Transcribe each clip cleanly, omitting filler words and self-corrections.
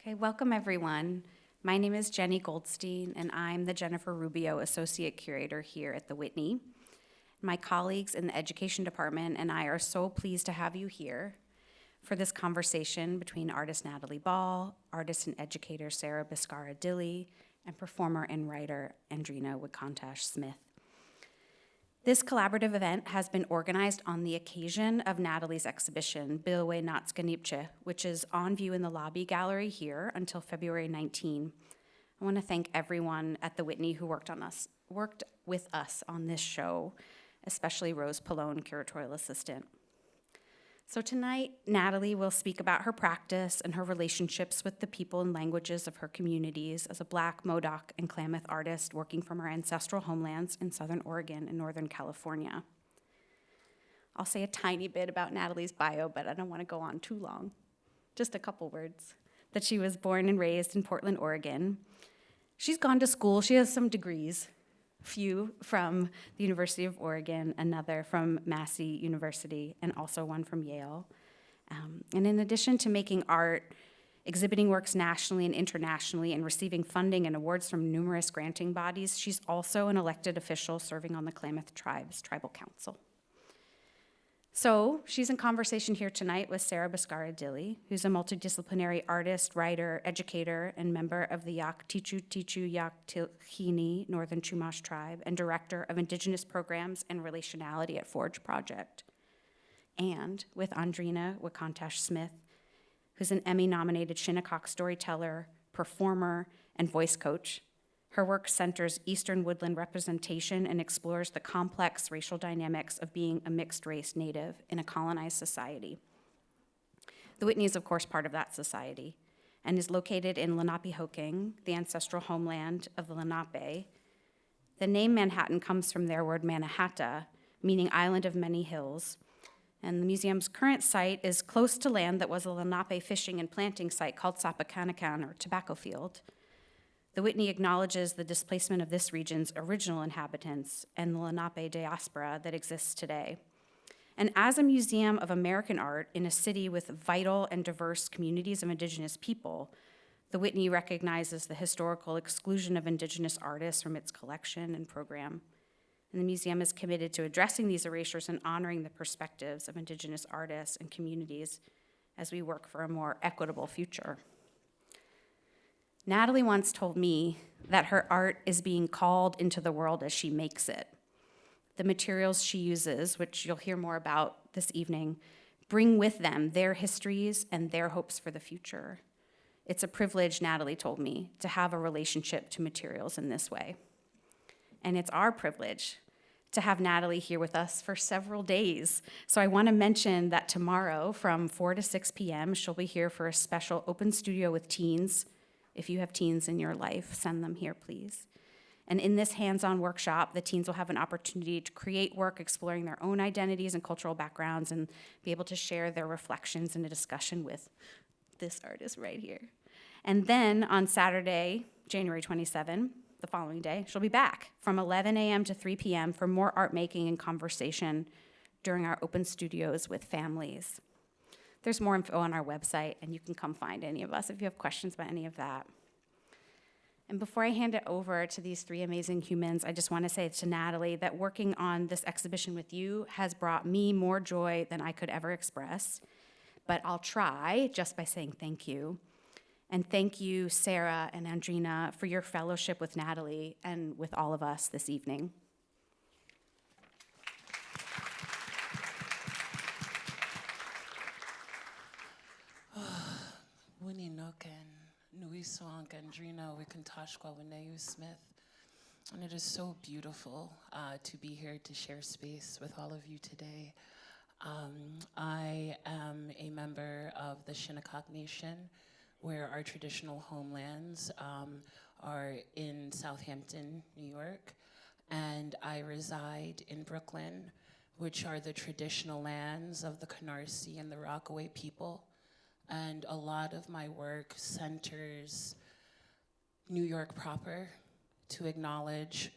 Okay, welcome everyone. My name is Jenny Goldstein, and I'm the Jennifer Rubio Associate Curator here at the Whitney. My colleagues in the Education Department and I are so pleased to have you here for this conversation between artist Natalie Ball, artist and educator Sarah Biscarra Dilley, and performer and writer Andrina Wekontash Smith. This collaborative event has been organized on the occasion of Natalie's exhibition, Bilwi Naats Ga'niipci, which is on view in the lobby gallery here until February 19. I want to thank everyone at the Whitney who worked with us on this show, especially Rose Pallone, curatorial assistant. So tonight, Natalie will speak about her practice and her relationships with the people and languages of her communities as a Black, Modoc, and Klamath artist working from her ancestral homelands in Southern Oregon and Northern California. I'll say a tiny bit about Natalie's bio, but I don't want to go on too long. Just a couple words. That she was born and raised in Portland, Oregon. She's gone to school. She has some degrees. Few from the University of Oregon, another from Massey University, and also one from Yale. And in addition to making art, exhibiting works nationally and internationally, and receiving funding and awards from numerous granting bodies, she's also an elected official serving on the Klamath Tribe's Tribal Council. So she's in conversation here tonight with Sarah Biscarra Dilley, who's a multidisciplinary artist, writer, educator, and member of the Yak Tichu Tichu Yak Tilhini Northern Chumash Tribe, and director of Indigenous Programs and Relationality at Forge Project. And with Andrina Wekontash Smith, who's an Emmy-nominated Shinnecock storyteller, performer, and voice coach. Her work centers Eastern woodland representation and explores the complex racial dynamics of being a mixed-race Native in a colonized society. The Whitney is, of course, part of that society and is located in Lenapehoking, the ancestral homeland of the Lenape. The name Manhattan comes from their word Mannahatta, meaning island of many hills. And the museum's current site is close to land that was a Lenape fishing and planting site called Sapakanakan, or tobacco field. The Whitney acknowledges the displacement of this region's original inhabitants and the Lenape diaspora that exists today. And as a museum of American art in a city with vital and diverse communities of Indigenous people, the Whitney recognizes the historical exclusion of Indigenous artists from its collection and program. And the museum is committed to addressing these erasures and honoring the perspectives of Indigenous artists and communities as we work for a more equitable future. Natalie once told me that her art is being called into the world as she makes it. The materials she uses, which you'll hear more about this evening, bring with them their histories and their hopes for the future. It's a privilege, Natalie told me, to have a relationship to materials in this way. And it's our privilege to have Natalie here with us for several days. So I want to mention that tomorrow from 4 to 6 p.m., she'll be here for a special open studio with teens. If you have teens in your life, send them here, please. And in this hands-on workshop, the teens will have an opportunity to create work exploring their own identities and cultural backgrounds and be able to share their reflections in a discussion with this artist right here. And then on Saturday, January 27, the following day, she'll be back from 11 a.m. to 3 p.m. for more art making and conversation during our open studios with families. There's more info on our website, and you can come find any of us if you have questions about any of that. And before I hand it over to these three amazing humans, I just want to say to Natalie that working on this exhibition with you has brought me more joy than I could ever express. But I'll try just by saying thank you. And thank you, Sarah and Andrina, for your fellowship with Natalie and with all of us this evening. Whitney Nuiswang Andrina Wekontash Smith. And it is so beautiful to be here to share space with all of you today. I am a member of the Shinnecock Nation, where our traditional homelands are in Southampton, New York, and I reside in Brooklyn, which are the traditional lands of the Canarsie and the Rockaway people. And a lot of my work centers New York proper to acknowledge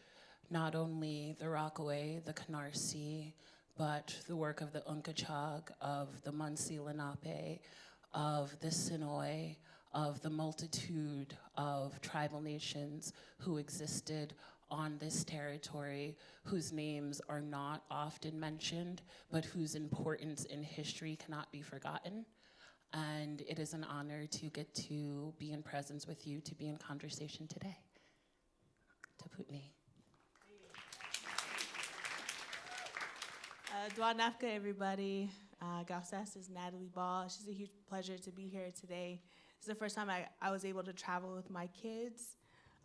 not only the Rockaway, the Canarsie, but the work of the Unkachag, of the Munsee Lenape, of the Sinoy, of the multitude of tribal nations who existed on this territory, whose names are not often mentioned, but whose importance in history cannot be forgotten. And it is an honor to get to be in presence with you, to be in conversation today. Taputni. Dwa Nafka, everybody. Gausas is Natalie Ball. It's just a huge pleasure to be here today. It's the first time I was able to travel with my kids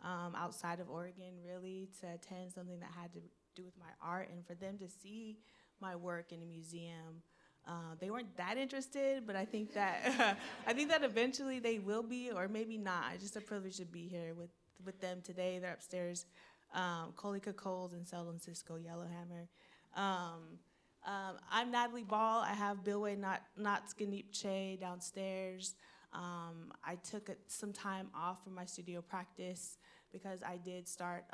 outside of Oregon, really, to attend something that had to do with my art and for them to see my work in a museum. They weren't that interested, but I think that I think that eventually they will be, or maybe not. It's just a privilege to be here with them today. They're upstairs, Kolika Coles and Seldon Cisco Yellowhammer. I'm Natalie Ball. I have Bilwi Naats Ga'niipci downstairs. I took some time off from my studio practice because I did start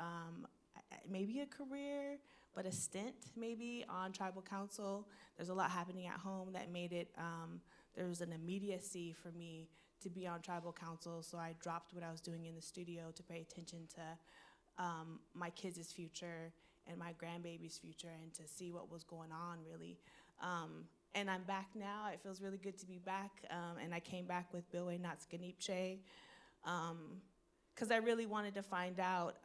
maybe a career, but a stint maybe on tribal council. There's a lot happening at home that made it, there was an immediacy for me to be on tribal council, so I dropped what I was doing in the studio to pay attention to my kids' future and my grandbaby's future and to see what was going on, really. And I'm back now. It feels really good to be back. And I came back with Bilwi Naats Ga'niipci because I really wanted to find out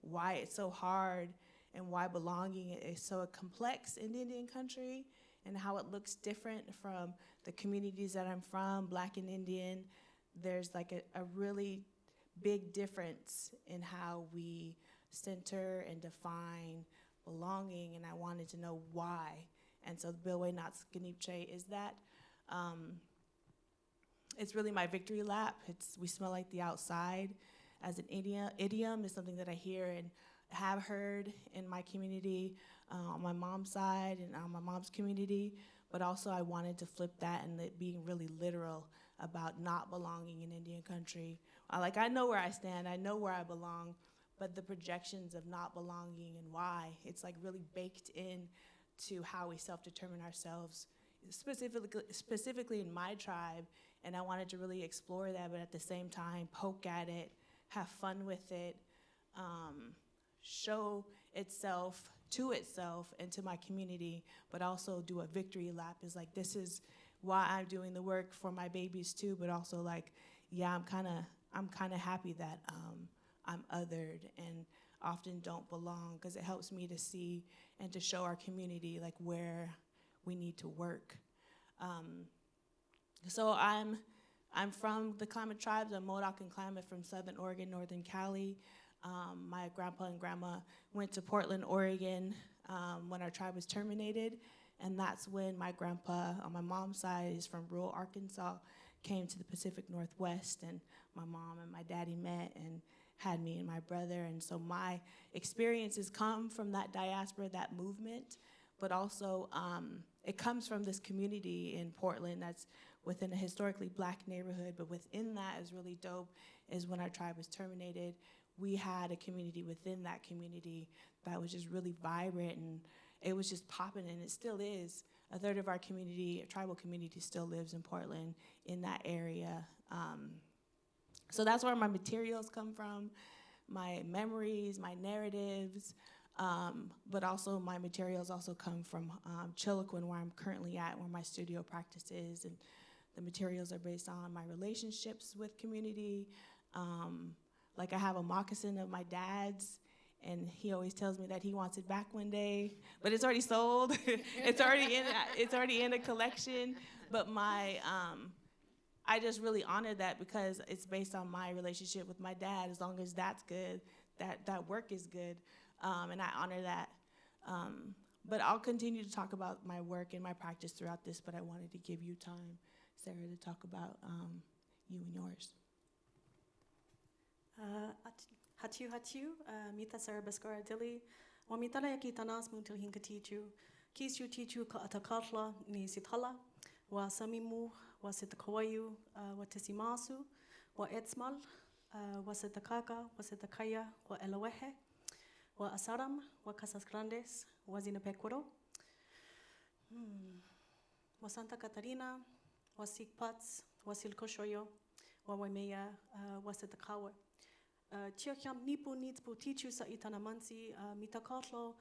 why it's so hard and why belonging is so complex in Indian country and how it looks different from the communities that I'm from, Black and Indian. There's like a really big difference in how we center and define belonging, and I wanted to know why. And so Bilwi Naats Ga'niipci is that. It's really my victory lap. We smell like the outside as an idiom is something that I hear and have heard in my community, on my mom's side and on my mom's community, but also I wanted to flip that and it being really literal about not belonging in Indian country. I know where I stand, I know where I belong, but the projections of not belonging and why, it's like really baked in to how we self-determine ourselves, specifically in my tribe, and I wanted to really explore that, but at the same time, poke at it, have fun with it, show itself to itself and to my community, but also do a victory lap. Is like, this is why I'm doing the work for my babies too, but also like, yeah, I'm kind of happy that I'm othered and often don't belong, because it helps me to see and to show our community like where we need to work. So I'm from the Klamath tribes. I'm Modoc and Klamath from Southern Oregon, Northern Cali. My grandpa and grandma went to Portland, Oregon when our tribe was terminated, and that's when my grandpa on my mom's side is from rural Arkansas, came to the Pacific Northwest, and my mom and my daddy met and had me and my brother. And so my experiences come from that diaspora, that movement, but also it comes from this community in Portland that's within a historically Black neighborhood, but within that is really dope is when our tribe was terminated, we had a community within that community that was just really vibrant, and it was just popping, and it still is. A third of our community, our tribal community, still lives in Portland in that area. So that's where my materials come from, my memories, my narratives, but also my materials also come from Chiloquin, where I'm currently at, where my studio practice is, and the materials are based on my relationships with community. Like I have a moccasin of my dad's, and he always tells me that he wants it back one day, but it's already sold. It's already in a collection. But I just really honor that because it's based on my relationship with my dad. As long as that's good, that work is good, and I honor that. But I'll continue to talk about my work and my practice throughout this, but I wanted to give you time, Sarah, to talk about you and yours. Hatiu, mita Sarah Biscarra Dilley, wa mitala yaki tanas muntil hinka tichu, kisu tichu ka atakatla ni sithala, wa samimu, wa sitakawayu, wa tisimasu, wa etsmal, wa sitakaka, wa sitakaya, wa elawehe, wa asaram, wa casas grandes, wa zinapecuaro, wa Santa Catarina, wa sikpats, wa silkoshoyo, Wawaimea, Wasitakawa. Chiakiam nipu needs po teach you sa itanamansi, mitakatlo,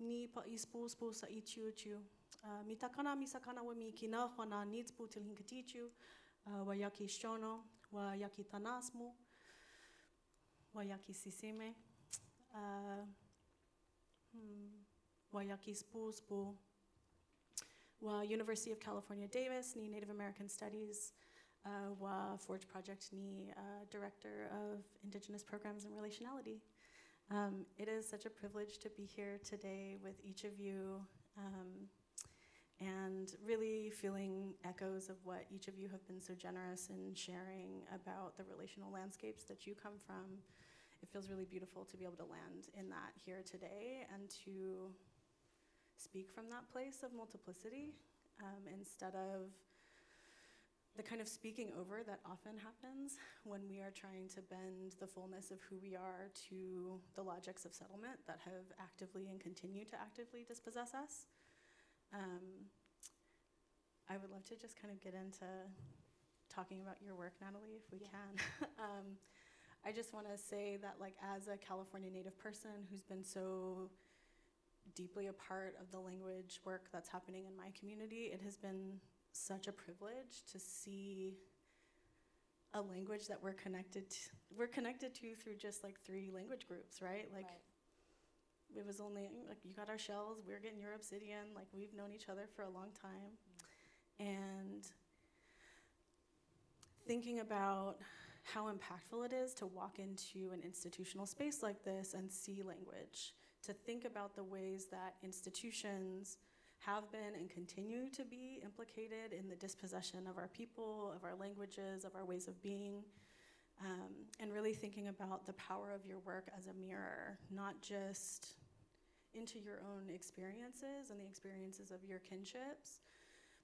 ni pa ispo spo sa ichiuchu. Mitakana misakana wami kina wana needs po til hinkatichu, wayaki shono, wayaki tanasmu, wayaki sisime, wayaki spo spo. University of California, Davis, ni Native American Studies, Forge Project, ni Director of Indigenous Programs and Relationality. It is such a privilege to be here today with each of you, and really feeling echoes of what each of you have been so generous in sharing about the relational landscapes that you come from. It feels really beautiful to be able to land in that here today and to speak from that place of multiplicity, instead of the kind of speaking over that often happens when we are trying to bend the fullness of who we are to the logics of settlement that have actively and continue to actively dispossess us. I would love to just kind of get into talking about your work, Natalie, if we can. I just want to say that, like, as a California Native person who's been so deeply a part of the language work that's happening in my community, it has been such a privilege to see a language that we're connected to through just like 3 language groups, right? Like, right. It was only like, you got our shells, we're getting your obsidian, like we've known each other for a long time. And thinking about how impactful it is to walk into an institutional space like this and see language, to think about the ways that institutions have been and continue to be implicated in the dispossession of our people, of our languages, of our ways of being, and really thinking about the power of your work as a mirror, not just into your own experiences and the experiences of your kinships,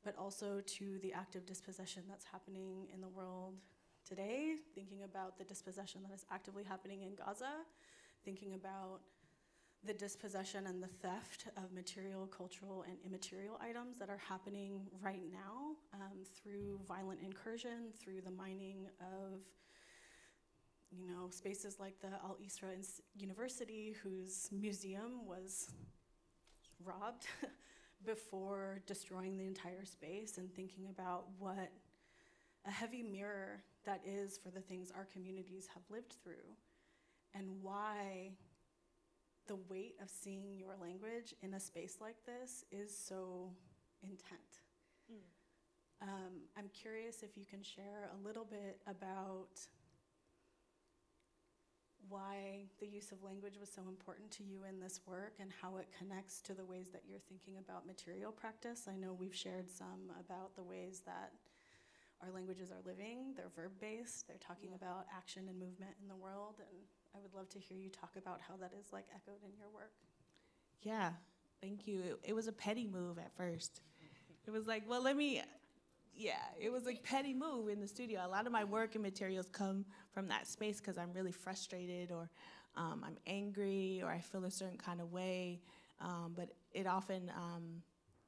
but also to the active dispossession that's happening in the world today, thinking about the dispossession that is actively happening in Gaza, thinking about the dispossession and the theft of material, cultural, and immaterial items that are happening right now through violent incursion, through the mining of, you know, spaces like the Al Isra University, whose museum was robbed before destroying the entire space, and thinking about what a heavy mirror that is for the things our communities have lived through, and why the weight of seeing your language in a space like this is so intent. I'm curious if you can share a little bit about why the use of language was so important to you in this work and how it connects to the ways that you're thinking about material practice. I know we've shared some about the ways that our languages are living. They're verb-based. They're talking about action and movement in the world, and I would love to hear you talk about how that is like echoed in your work. Yeah, thank you. It was a petty move at first. It was like, well, it was like petty move in the studio. A lot of my work and materials come from that space because I'm really frustrated, or I'm angry, or I feel a certain kind of way, but it often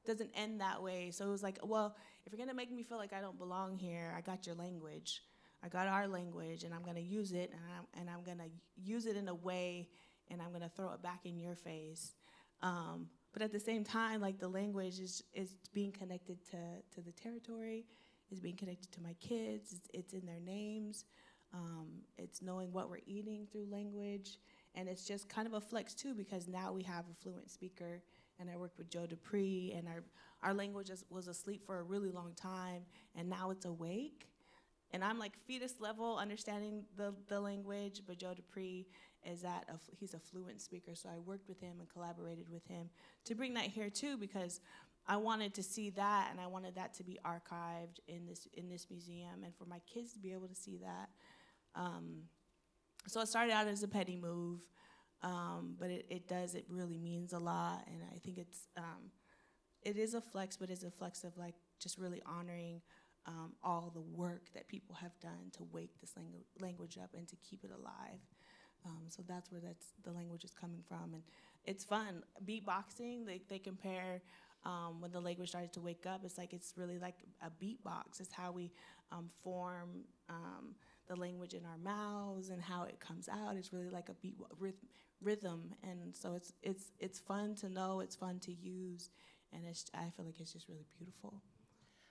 doesn't end that way. So it was like, well, if you're gonna make me feel like I don't belong here, I got your language. I got our language, and I'm gonna use it, and I'm gonna use it in a way, and I'm gonna throw it back in your face. But at the same time, like, the language is being connected to the territory, is being connected to my kids, it's in their names, it's knowing what we're eating through language, and it's just kind of a flex too, because now we have a fluent speaker, and I worked with Joe Dupree, and our language was asleep for a really long time, and now it's awake. And I'm like fetus level understanding the language, but Joe Dupree is he's a fluent speaker, so I worked with him and collaborated with him to bring that here too, because I wanted to see that, and I wanted that to be archived in this museum, and for my kids to be able to see that. So it started out as a petty move, but it really means a lot, and I think it is a flex, but it's a flex of like just really honoring all the work that people have done to wake this language up and to keep it alive. So that's where the language is coming from. And it's fun. Beatboxing, they compare when the language started to wake up, it's really like a beatbox. It's how we form the language in our mouths and how it comes out. It's really like a beat rhythm, and so it's fun to know, it's fun to use, and I feel like it's just really beautiful.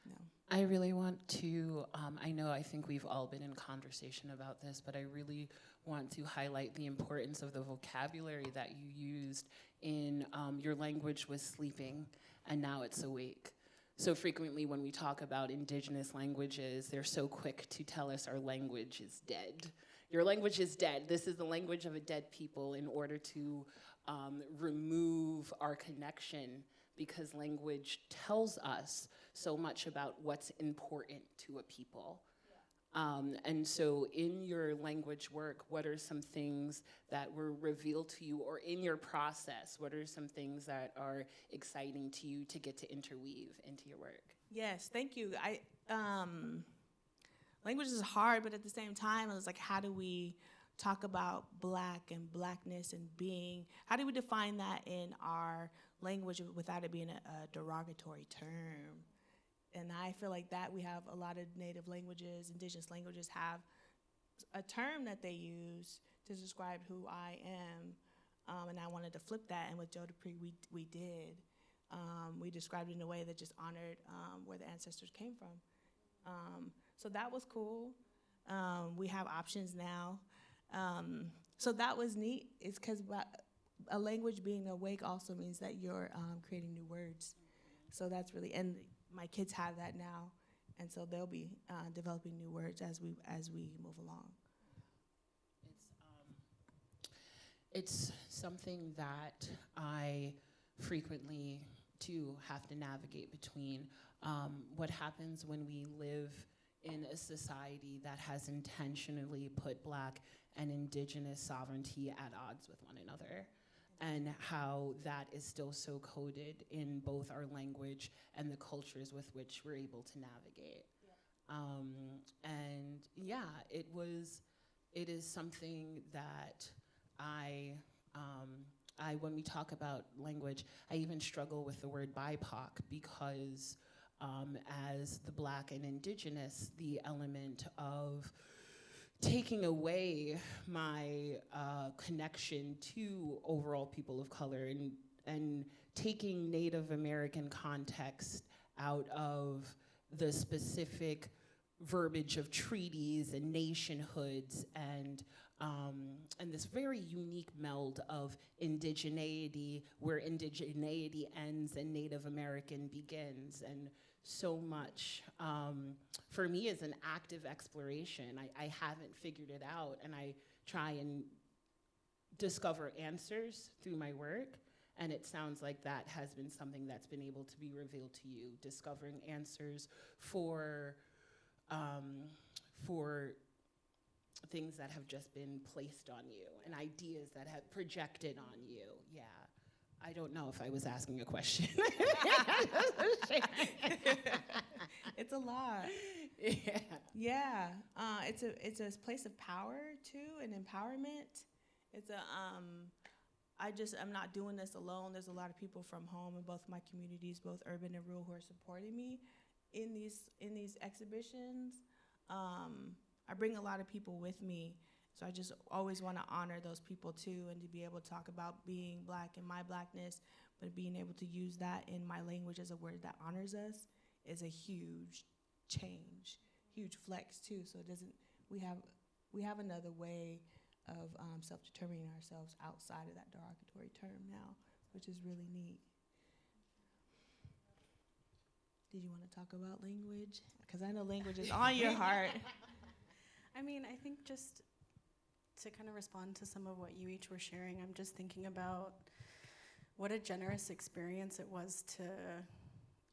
No. I really want to, I think we've all been in conversation about this, but I really want to highlight the importance of the vocabulary that you used in your language was sleeping, and now it's awake. So frequently when we talk about indigenous languages, they're so quick to tell us our language is dead. Your language is dead. This is the language of a dead people in order to remove our connection, because language tells us so much about what's important to a people. And so in your language work, what are some things that were revealed to you, or in your process, what are some things that are exciting to you to get to interweave into your work? Yes, thank you. Language is hard, but at the same time, it was like, how do we talk about Black and Blackness and being? How do we define that in our language without it being a derogatory term? And I feel like that we have a lot of native languages, indigenous languages have a term that they use to describe who I am, and I wanted to flip that, and with Joe Dupree, we did. We described it in a way that just honored where the ancestors came from. So that was cool. We have options now. So that was neat. It's because a language being awake also means that you're creating new words. So that's really, and my kids have that now, and so they'll be developing new words as we move along. It's something that I frequently too have to navigate between what happens when we live in a society that has intentionally put Black and Indigenous sovereignty at odds with one another, and how that is still so coded in both our language and the cultures with which we're able to navigate. Yeah. And yeah, it is something that when we talk about language, I even struggle with the word BIPOC, because as the Black and Indigenous, the element of taking away my connection to overall people of color, and taking Native American context out of the specific verbiage of treaties and nationhoods, and this very unique meld of indigeneity, where indigeneity ends and Native American begins, and so much for me is an active exploration. I haven't figured it out, and I try and discover answers through my work, and it sounds like that has been something that's been able to be revealed to you, discovering answers for things that have just been placed on you, and ideas that have projected on you. Yeah. I don't know if I was asking a question. It's a lot. Yeah. Yeah. It's a place of power too, and empowerment. I'm not doing this alone. There's a lot of people from home in both my communities, both urban and rural, who are supporting me in these exhibitions. I bring a lot of people with me. So I just always want to honor those people too, and to be able to talk about being Black and my Blackness, but being able to use that in my language as a word that honors us is a huge change, huge flex too. So it doesn't, we have another way of self-determining ourselves outside of that derogatory term now, which is really neat. Did you want to talk about language? Because I know language is on your heart. I mean, I think just to kind of respond to some of what you each were sharing, I'm just thinking about what a generous experience it was to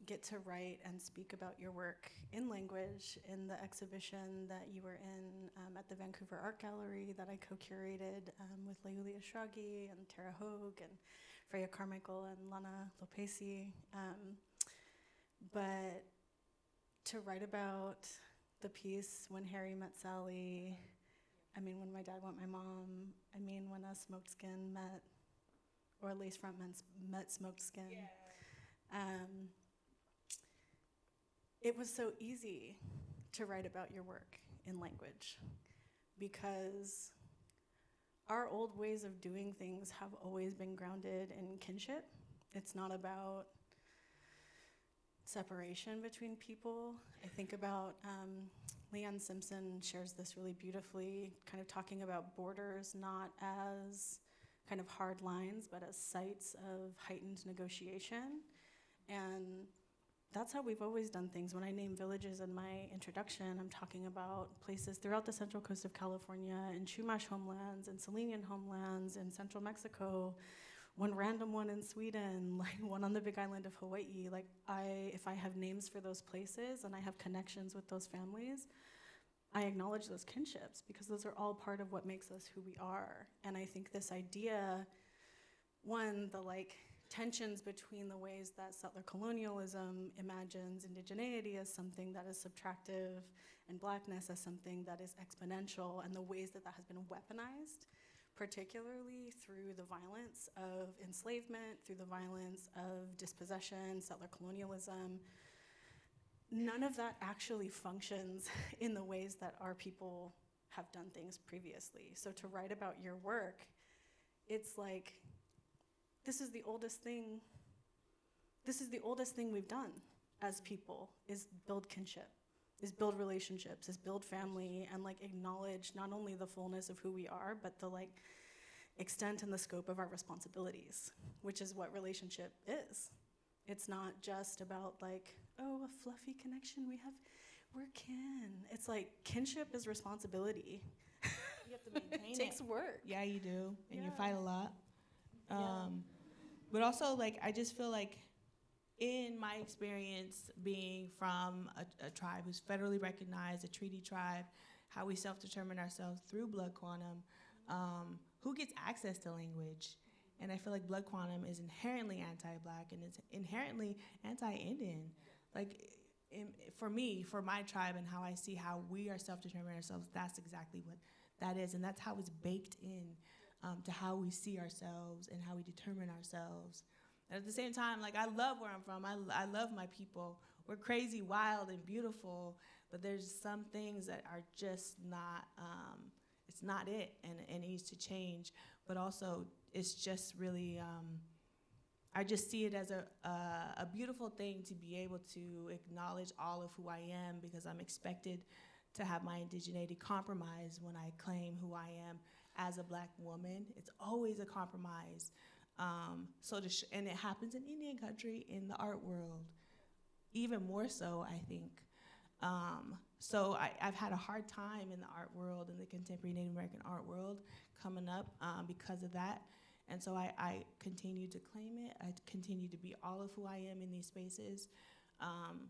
get to write and speak about your work in language in the exhibition that you were in at the Vancouver Art Gallery that I co-curated with Leuli Ashragi and Tara Hogue and Freya Carmichael and Lana Lopesi. But to write about the piece When Harry Met Sally, I mean, when my dad met my mom, I mean, when a smoked skin met, or lace front met smoked skin. Yeah. It was so easy to write about your work in language, because our old ways of doing things have always been grounded in kinship. It's not about separation between people. I think about Leanne Simpson shares this really beautifully, kind of talking about borders not as kind of hard lines, but as sites of heightened negotiation. And that's how we've always done things. When I name villages in my introduction, I'm talking about places throughout the central coast of California, and Chumash homelands, and Selenian homelands in central Mexico, one random one in Sweden, like one on the Big Island of Hawaii. Like if I have names for those places and I have connections with those families, I acknowledge those kinships, because those are all part of what makes us who we are. And I think this idea, one, the like tensions between the ways that settler colonialism imagines indigeneity as something that is subtractive and blackness as something that is exponential, and the ways that that has been weaponized, particularly through the violence of enslavement, through the violence of dispossession, settler colonialism. None of that actually functions in the ways that our people have done things previously. So to write about your work, it's like, this is the oldest thing we've done as people, is build kinship, is build relationships, is build family, and like acknowledge not only the fullness of who we are, but the like extent and the scope of our responsibilities, which is what relationship is. It's not just about like, oh, a fluffy connection, we're kin. It's like kinship is responsibility. You have to maintain It takes work. Yeah, you do, and you Yeah. fight a lot. Yeah. But also, like, I just feel like, in my experience being from a tribe who's federally recognized, a treaty tribe, how we self-determine ourselves through blood quantum, who gets access to language? And I feel like blood quantum is inherently anti-Black, and it's inherently anti-Indian. Like, for me, for my tribe, and how I see how we are self-determining ourselves, that's exactly what that is, and that's how it's baked in to how we see ourselves and how we determine ourselves. And at the same time, like, I love where I'm from. I love my people. We're crazy, wild, and beautiful, but there's some things that are just not, it's not it, and it needs to change. But also, it's just really, I just see it as a beautiful thing to be able to acknowledge all of who I am, because I'm expected to have my indigeneity compromised when I claim who I am as a Black woman. It's always a compromise. And it happens in Indian country, in the art world, even more so, I think. So I've had a hard time in the art world, in the contemporary Native American art world, coming up because of that. And so I continue to claim it. I continue to be all of who I am in these spaces.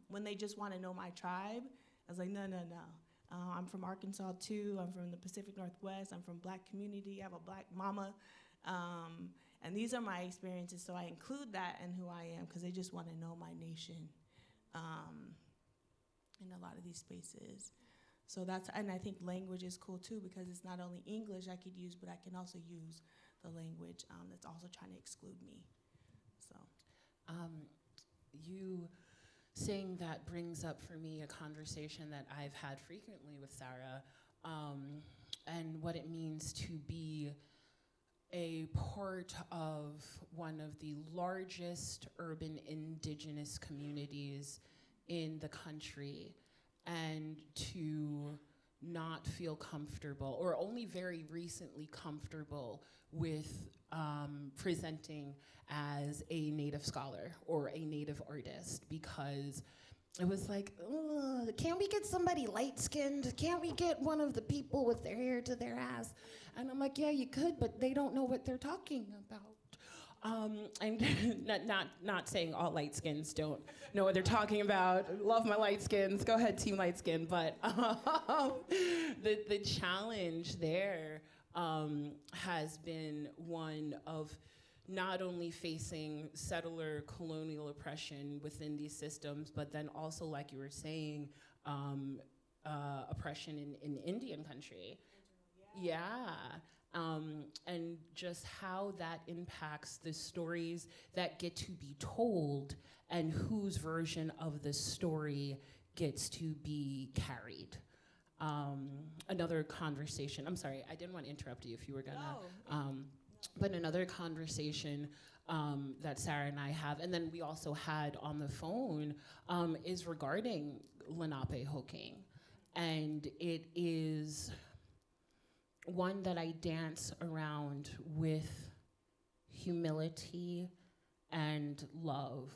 When they just want to know my tribe, I was like, no. I'm from Arkansas too. I'm from the Pacific Northwest. I'm from Black community. I have a Black mama. And these are my experiences, so I include that in who I am, because they just want to know my nation in a lot of these spaces. So and I think language is cool too, because it's not only English I could use, but I can also use the language that's also trying to exclude me. So, you saying that brings up for me a conversation that I've had frequently with Sarah, and what it means to be a part of one of the largest urban indigenous communities in the country, and to not feel comfortable, or only very recently comfortable, with presenting as a Native scholar or a Native artist, because it was like, can't we get somebody light-skinned? Can't we get one of the people with their hair to their ass? And I'm like, yeah, you could, but they don't know what they're talking about. And not saying all light skins don't know what they're talking about. Love my light skins. Go ahead, team light skin. But the challenge there has been one of not only facing settler colonial oppression within these systems, but then also, like you were saying, oppression in Indian country. Yeah. And just how that impacts the stories that get to be told, and whose version of the story gets to be carried. Another conversation, I'm sorry, I didn't want to interrupt you if you were gonna, but another conversation that Sarah and I have, and then we also had on the phone, is regarding Lenape hooking. And it is one that I dance around with humility and love,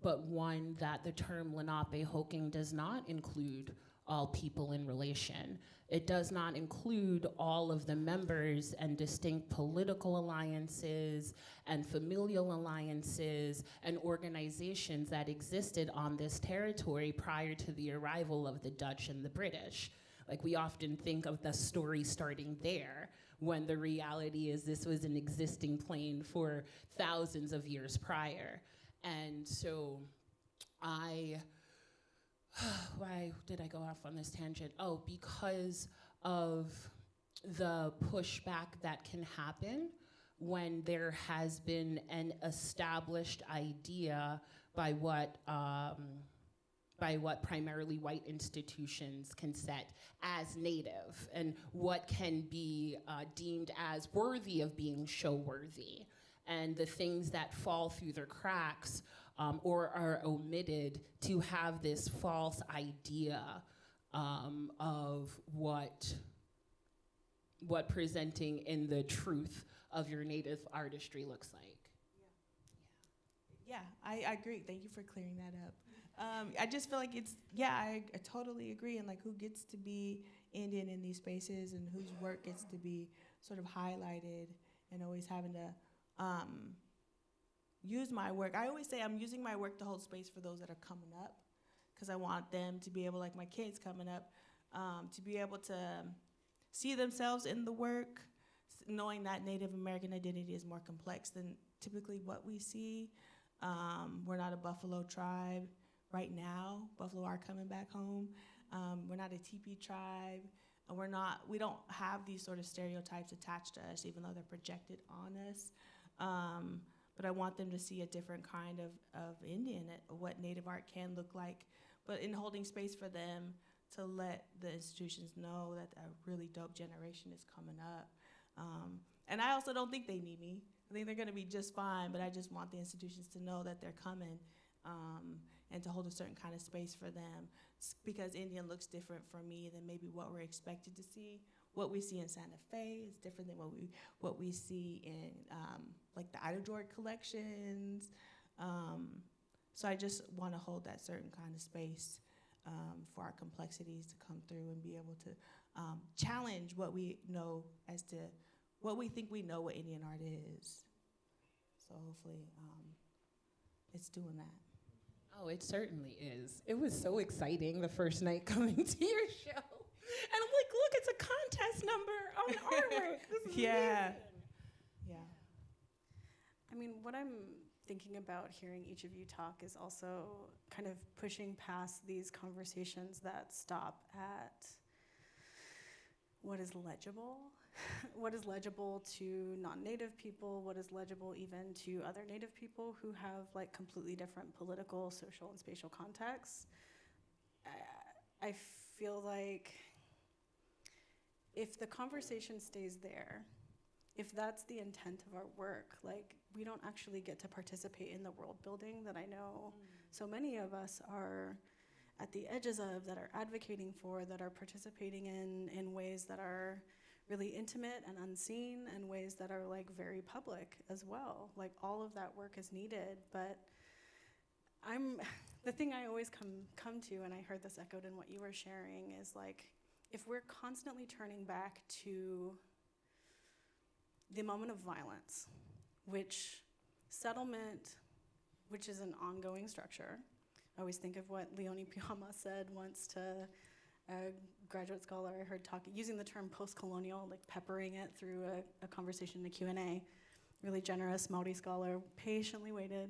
but one that the term Lenape hooking does not include all people in relation. It does not include all of the members and distinct political alliances and familial alliances and organizations that existed on this territory prior to the arrival of the Dutch and the British. Like, we often think of the story starting there, when the reality is this was an existing plane for thousands of years prior. And so why did I go off on this tangent? Oh, because of the pushback that can happen when there has been an established idea by what primarily white institutions can set as Native, and what can be deemed as worthy of being show-worthy. And the things that fall through the cracks or are omitted to have this false idea of what presenting in the truth of your Native artistry looks like. Yeah, I agree. Thank you for clearing that up. I just feel like I totally agree. And like, who gets to be Indian in these spaces and whose work gets to be sort of highlighted, and always having to use my work. I always say I'm using my work to hold space for those that are coming up, because I want them to be able, like my kids coming up, to be able to see themselves in the work, knowing that Native American identity is more complex than typically what we see. We're not a Buffalo tribe right now. Buffalo are coming back home. We're not a teepee tribe. We don't have these sort of stereotypes attached to us, even though they're projected on us. But I want them to see a different kind of Indian, what Native art can look like, but in holding space for them to let the institutions know that a really dope generation is coming up. And I also don't think they need me. I think they're gonna be just fine, but I just want the institutions to know that they're coming, and to hold a certain kind of space for them, because Indian looks different for me than maybe what we're expected to see. What we see in Santa Fe is different than what we see in like the Ida George collections. So I just want to hold that certain kind of space for our complexities to come through and be able to challenge what we know as to what we think we know what Indian art is. So hopefully it's doing that. Oh, it certainly is. It was so exciting the first night coming to your show. And I'm like, look, it's a contest number on artwork. This is amazing. Yeah. I mean, what I'm thinking about hearing each of you talk is also kind of pushing past these conversations that stop at what is legible. What is legible to non-Native people, what is legible even to other Native people who have like completely different political, social, and spatial contexts. I feel like if the conversation stays there, if that's the intent of our work, like we don't actually get to participate in the world building that I know so many of us are at the edges of, that are advocating for, that are participating in ways that are really intimate and unseen, and ways that are like very public as well. Like all of that work is needed, but the thing I always come to, and I heard this echoed in what you were sharing, is like, if we're constantly turning back to the moment of violence, which settlement, which is an ongoing structure. I always think of what Leonie Piama said once to a graduate scholar I heard using the term post-colonial, like peppering it through a conversation in a Q&A. Really generous Maori scholar, patiently waited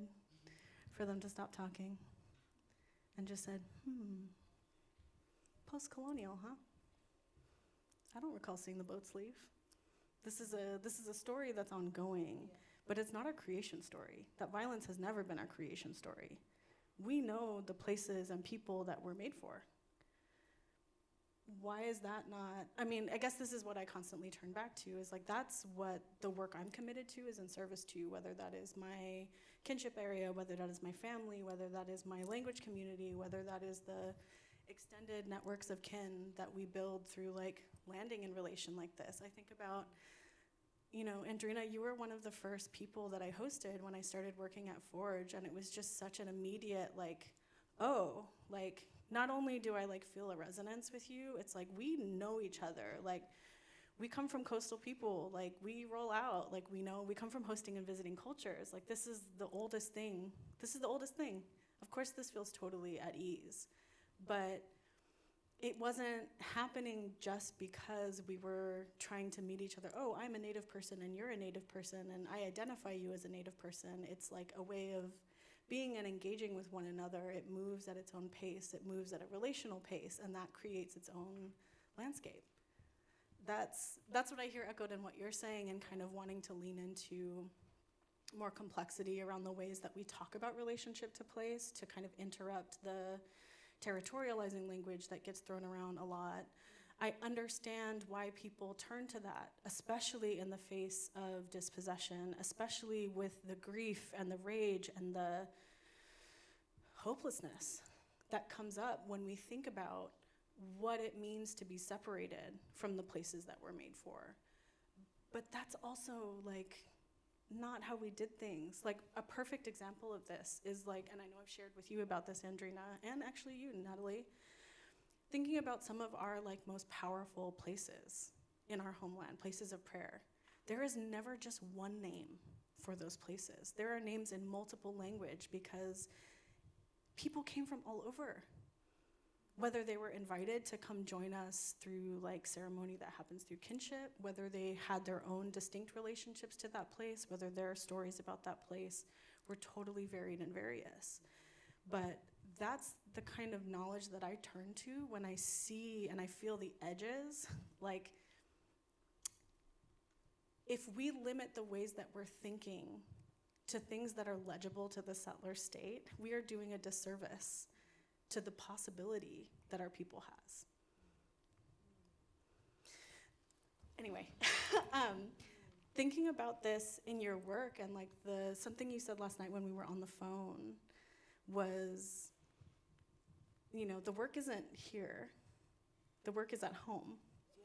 for them to stop talking and just said, post-colonial, huh? I don't recall seeing the boats leave. This is a story that's ongoing, but it's not our creation story. That violence has never been our creation story. we know the places and people that we're made for. Why is that not, I mean, I guess this is what I constantly turn back to, is like, that's what the work I'm committed to is in service to, whether that is my kinship area, whether that is my family, whether that is my language community, whether that is the extended networks of kin that we build through like landing in relation like this. I think about, you know, Andrina, you were one of the first people that I hosted when I started working at Forge, and it was just such an immediate like, oh, like, not only do I like feel a resonance with you, it's like we know each other. Like, we come from coastal people, like we roll out, like we know, we come from hosting and visiting cultures. Like, this is the oldest thing. This is the oldest thing. Of course this feels totally at ease, but it wasn't happening just because we were trying to meet each other. Oh, I'm a Native person and you're a Native person and I identify you as a Native person. It's like a way of being and engaging with one another. It moves at its own pace, it moves at a relational pace, and that creates its own landscape. That's what I hear echoed in what you're saying, and kind of wanting to lean into more complexity around the ways that we talk about relationship to place, to kind of interrupt the territorializing language that gets thrown around a lot. I understand why people turn to that, especially in the face of dispossession, especially with the grief and the rage and the hopelessness that comes up when we think about what it means to be separated from the places that we're made for. But that's also like not how we did things. Like, a perfect example of this is like, and I know I've shared with you about this, Andrina, and actually you, Natalie, thinking about some of our like most powerful places in our homeland, places of prayer. There is never just one name for those places. There are names in multiple language because people came from all over. Whether they were invited to come join us through like ceremony that happens through kinship, whether they had their own distinct relationships to that place, whether there are stories about that place, were totally varied and various. But that's the kind of knowledge that I turn to when I see and I feel the edges. Like, if we limit the ways that we're thinking to things that are legible to the settler state, we are doing a disservice to the possibility that our people has. Anyway, thinking about this in your work, and like something you said last night when we were on the phone was, you know, the work isn't here. The work is at home. Yeah.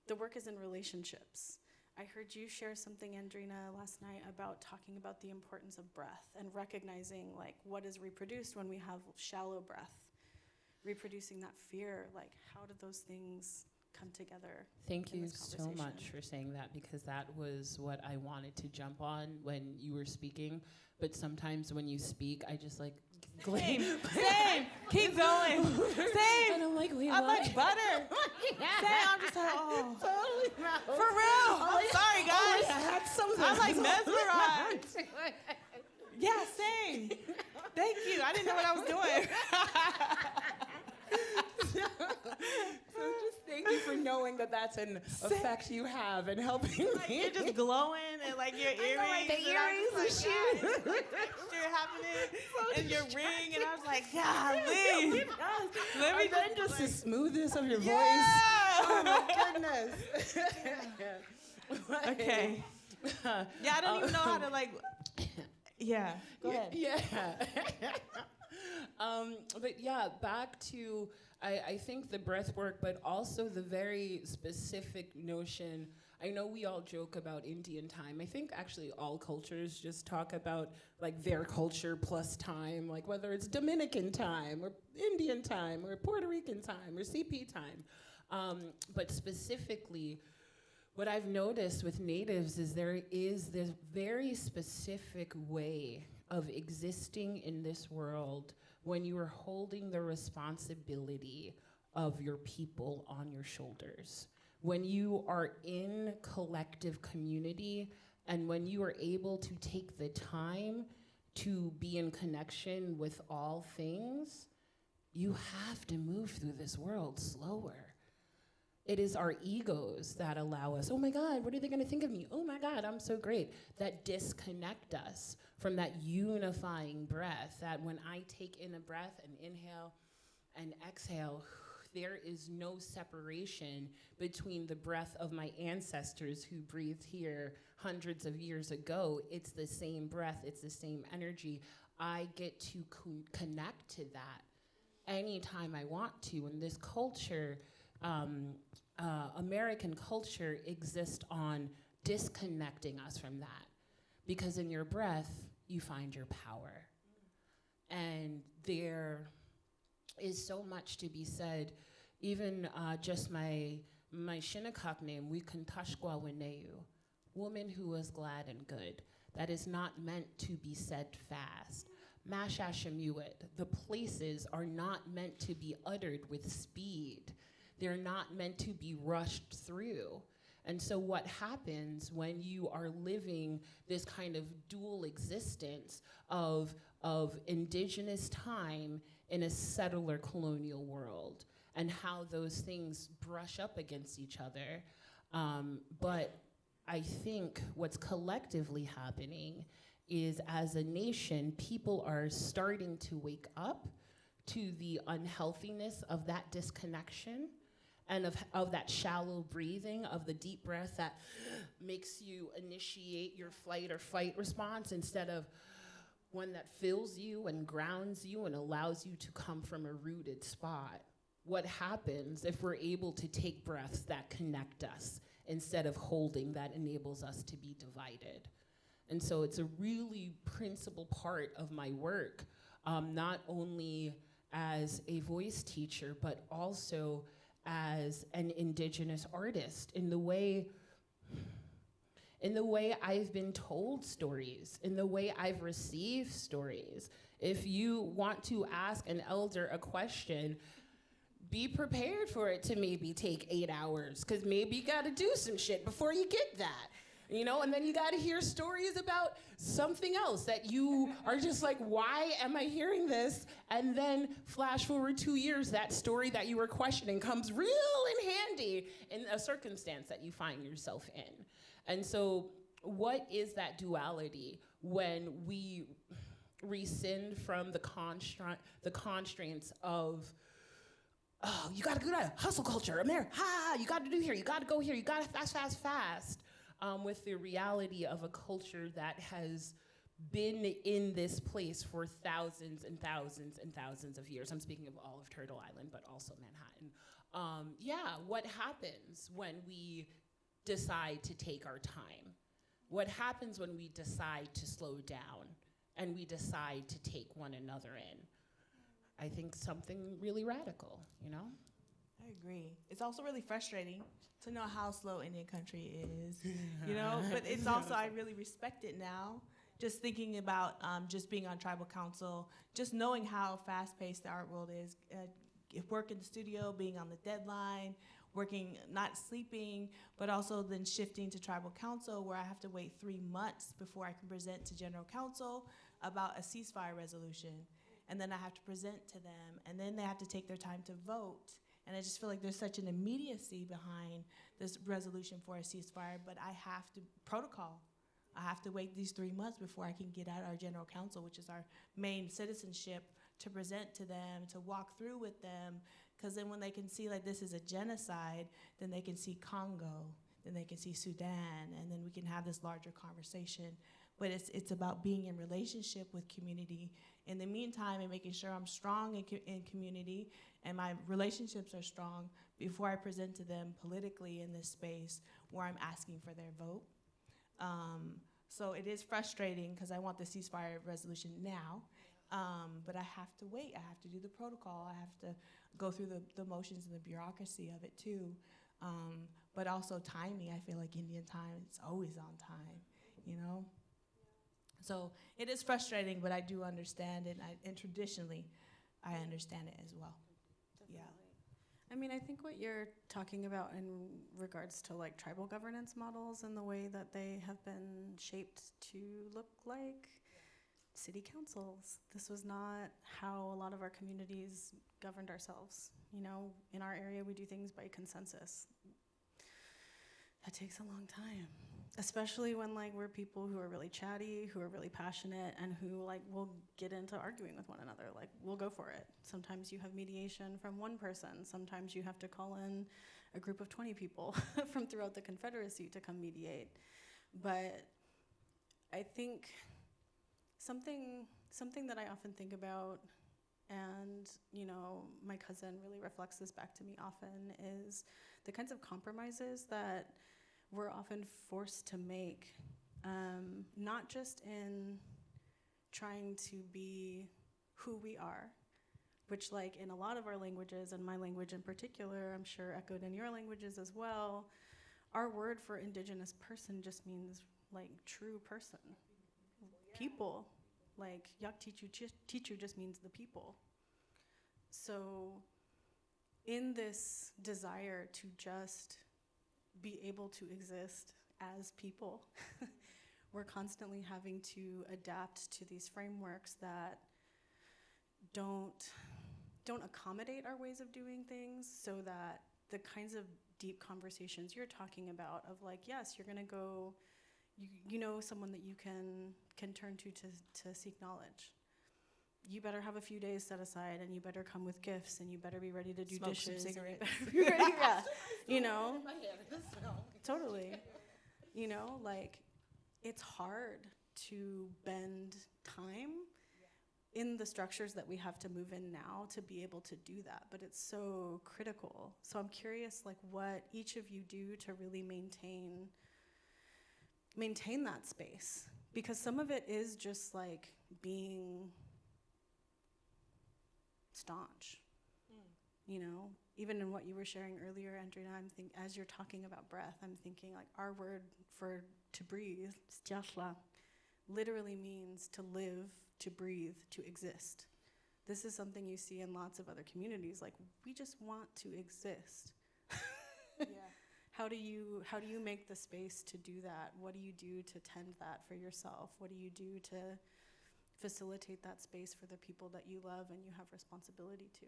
The work is in relationships. I heard you share something, Andrina, last night about talking about the importance of breath and recognizing like what is reproduced when we have shallow breath, reproducing that fear. Like, how do those things come together? Thank you so much for saying that, because that was what I wanted to jump on when you were speaking. But sometimes when you speak, I just like gleam. Same. Keep going. Same. And I'm like, wait, I'm what? like butter. Same. I'm just like, oh. Totally. For real. I'm sorry, guys. That's something. I'm like mesmerized. Yeah, same. Thank you. I didn't know what I was doing. So just thank you for knowing that that's an effect you have and helping Like, me. you're just glowing, and like your earrings. like the and I'm earrings just like, and God, it's like texture happening, and your ring, and I was like, golly. Let me then just the smoothness of your voice. Yeah. Oh my goodness. Okay. Yeah, I don't even know how to like. Yeah. Go ahead. Yeah. But yeah, back to, I think the breath work, but also the very specific notion. I know we all joke about Indian time. I think actually all cultures just talk about like their culture plus time, like whether it's Dominican time or Indian time or Puerto Rican time or CP time. But specifically, what I've noticed with natives is there is this very specific way of existing in this world when you are holding the responsibility of your people on your shoulders. When you are in collective community, and when you are able to take the time to be in connection with all things, you have to move through this world slower. it is our egos that allow us, oh my God, what are they gonna think of me? Oh my God, I'm so great. That disconnect us from that unifying breath, that when I take in a breath and inhale and exhale, there is no separation between the breath of my ancestors who breathed here hundreds of years ago. It's the same breath, it's the same energy. I get to connect to that anytime I want to. And this culture, American culture, exists on disconnecting us from that. Because in your breath, you find your power. And there is so much to be said. Even just my Shinnecock name, Wekontash Smith, woman who was glad and good. That is not meant to be said fast. Mashashamuit, the places are not meant to be uttered with speed. They're not meant to be rushed through. And so what happens when you are living this kind of dual existence of indigenous time in a settler colonial world, and how those things brush up against each other. But I think what's collectively happening is, as a nation, people are starting to wake up to the unhealthiness of that disconnection, and of that shallow breathing, of the deep breath that makes you initiate your flight or fight response instead of one that fills you and grounds you and allows you to come from a rooted spot. What happens if we're able to take breaths that connect us instead of holding that enables us to be divided? And so it's a really principal part of my work, not only as a voice teacher, but also as an indigenous artist, in the way I've been told stories, in the way I've received stories. If you want to ask an elder a question, be prepared for it to maybe take 8 hours, because maybe you gotta do some shit before you get that. You know, and then you gotta hear stories about something else that you are just like, why am I hearing this? And then flash forward 2 years, that story that you were questioning comes real in handy in a circumstance that you find yourself in. And so what is that duality when we rescind from the constraints of, oh, you gotta go to hustle culture, America, you gotta do here, you gotta go here, you gotta fast, with the reality of a culture that has been in this place for thousands and thousands and thousands of years. I'm speaking of all of Turtle Island, but also Manhattan. What happens when we decide to take our time? What happens when we decide to slow down and we decide to take one another in? I think something really radical, you know? I agree. It's also really frustrating to know how slow Indian country is, you know? But it's also, I really respect it now. Just thinking about just being on tribal council, just knowing how fast-paced the art world is. Work in the studio, being on the deadline, working, not sleeping, but also then shifting to tribal council, where I have to wait 3 months before I can present to general council about a ceasefire resolution. And then I have to present to them, and then they have to take their time to vote. And I just feel like there's such an immediacy behind this resolution for a ceasefire, but I have to protocol. I have to wait these 3 months before I can get out our general council, which is our main citizenship, to present to them, to walk through with them, because then when they can see like this is a genocide, then they can see Congo, then they can see Sudan, and then we can have this larger conversation. But it's about being in relationship with community in the meantime, and making sure I'm strong in community and my relationships are strong before I present to them politically in this space where I'm asking for their vote. So it is frustrating because I want the ceasefire resolution now, but I have to wait. I have to do the protocol. I have to go through the motions and the bureaucracy of it too. But also timing. I feel like Indian time, it's always on time, you know? So it is frustrating, but I do understand it, and traditionally, I understand it as well. Definitely. Yeah. I mean, I think what you're talking about in regards to like tribal governance models and the way that they have been shaped to look like city councils. This was not how a lot of our communities governed ourselves. You know, in our area, we do things by consensus. That takes a long time, especially when like we're people who are really chatty, who are really passionate, and who like will get into arguing with one another. Like we'll go for it. Sometimes you have mediation from one person. Sometimes you have to call in a group of 20 people from throughout the Confederacy to come mediate. But I think something that I often think about, and you know, my cousin really reflects this back to me often, is the kinds of compromises that we're often forced to make, not just in trying to be who we are, which like in a lot of our languages, and my language in particular, I'm sure echoed in your languages as well, our word for indigenous person just means like true person, people. Like yak tichu just means the people. So in this desire to just be able to exist as people, we're constantly having to adapt to these frameworks that don't accommodate our ways of doing things, so that the kinds of deep conversations you're talking about of like, yes, you're gonna go, you know someone that you can turn to seek knowledge. You better have a few days set aside, and you better come with gifts, and you better be ready to do Smoke dishes. some cigarettes. And you better be ready, yeah. You know, totally. You know, like it's hard to bend time in the structures that we have to move in now to be able to do that, but it's so critical. So I'm curious, like, what each of you do to really maintain that space, because some of it is just like being staunch. You know, even in what you were sharing earlier, Andrina, as you're talking about breath, I'm thinking like our word for to breathe, stiashla, literally means to live, to breathe, to exist. This is something you see in lots of other communities. Like, we just want to exist. Yeah. How do you make the space to do that? What do you do to tend that for yourself? What do you do to facilitate that space for the people that you love and you have responsibility to?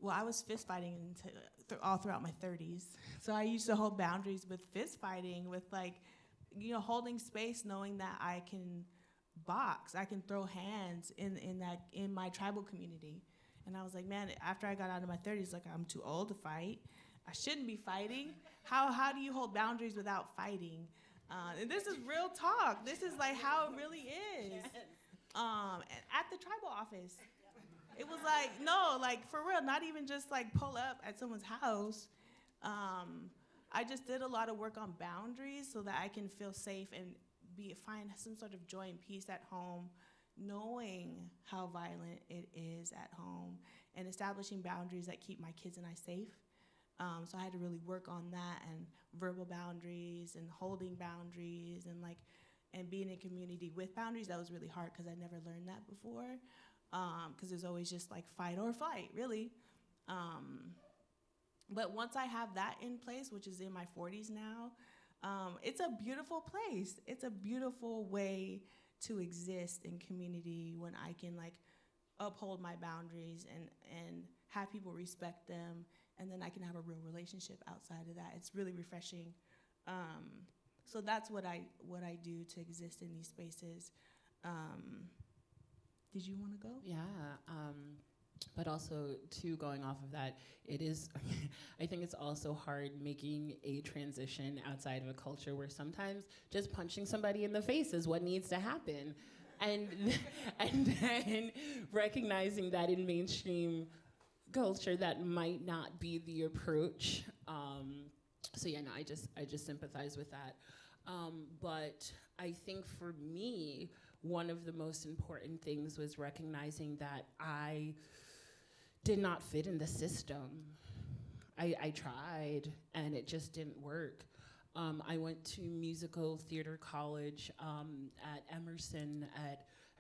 Well, I was fist fighting all throughout my 30s. So I used to hold boundaries with fist fighting, with like, you know, holding space, knowing that I can box, I can throw hands in my tribal community. And I was like, man, after I got out of my 30s, like, I'm too old to fight. I shouldn't be fighting. How do you hold boundaries without fighting? And this is real talk. This is like how it really is. And at the tribal office, it was like, no, like for real, not even just like pull up at someone's house. I just did a lot of work on boundaries so that I can feel safe and find some sort of joy and peace at home, knowing how violent it is at home, and establishing boundaries that keep my kids and I safe. So I had to really work on that, and verbal boundaries and holding boundaries, and being in community with boundaries. That was really hard because I never learned that before, because it was always just like fight or flight, really. But once I have that in place, which is in my 40s now, it's a beautiful place. It's a beautiful way to exist in community when I can like uphold my boundaries and have people respect them, and then I can have a real relationship outside of that. It's really refreshing. So that's what I do to exist in these spaces. Did you want to go? Yeah, but also too, going off of that, it is, I think it's also hard making a transition outside of a culture where sometimes just punching somebody in the face is what needs to happen. And then recognizing that in mainstream culture that might not be the approach. So yeah, no, I just sympathize with that. But I think for me, one of the most important things was recognizing that I did not fit in the system. I tried, and it just didn't work. I went to musical theater college at Emerson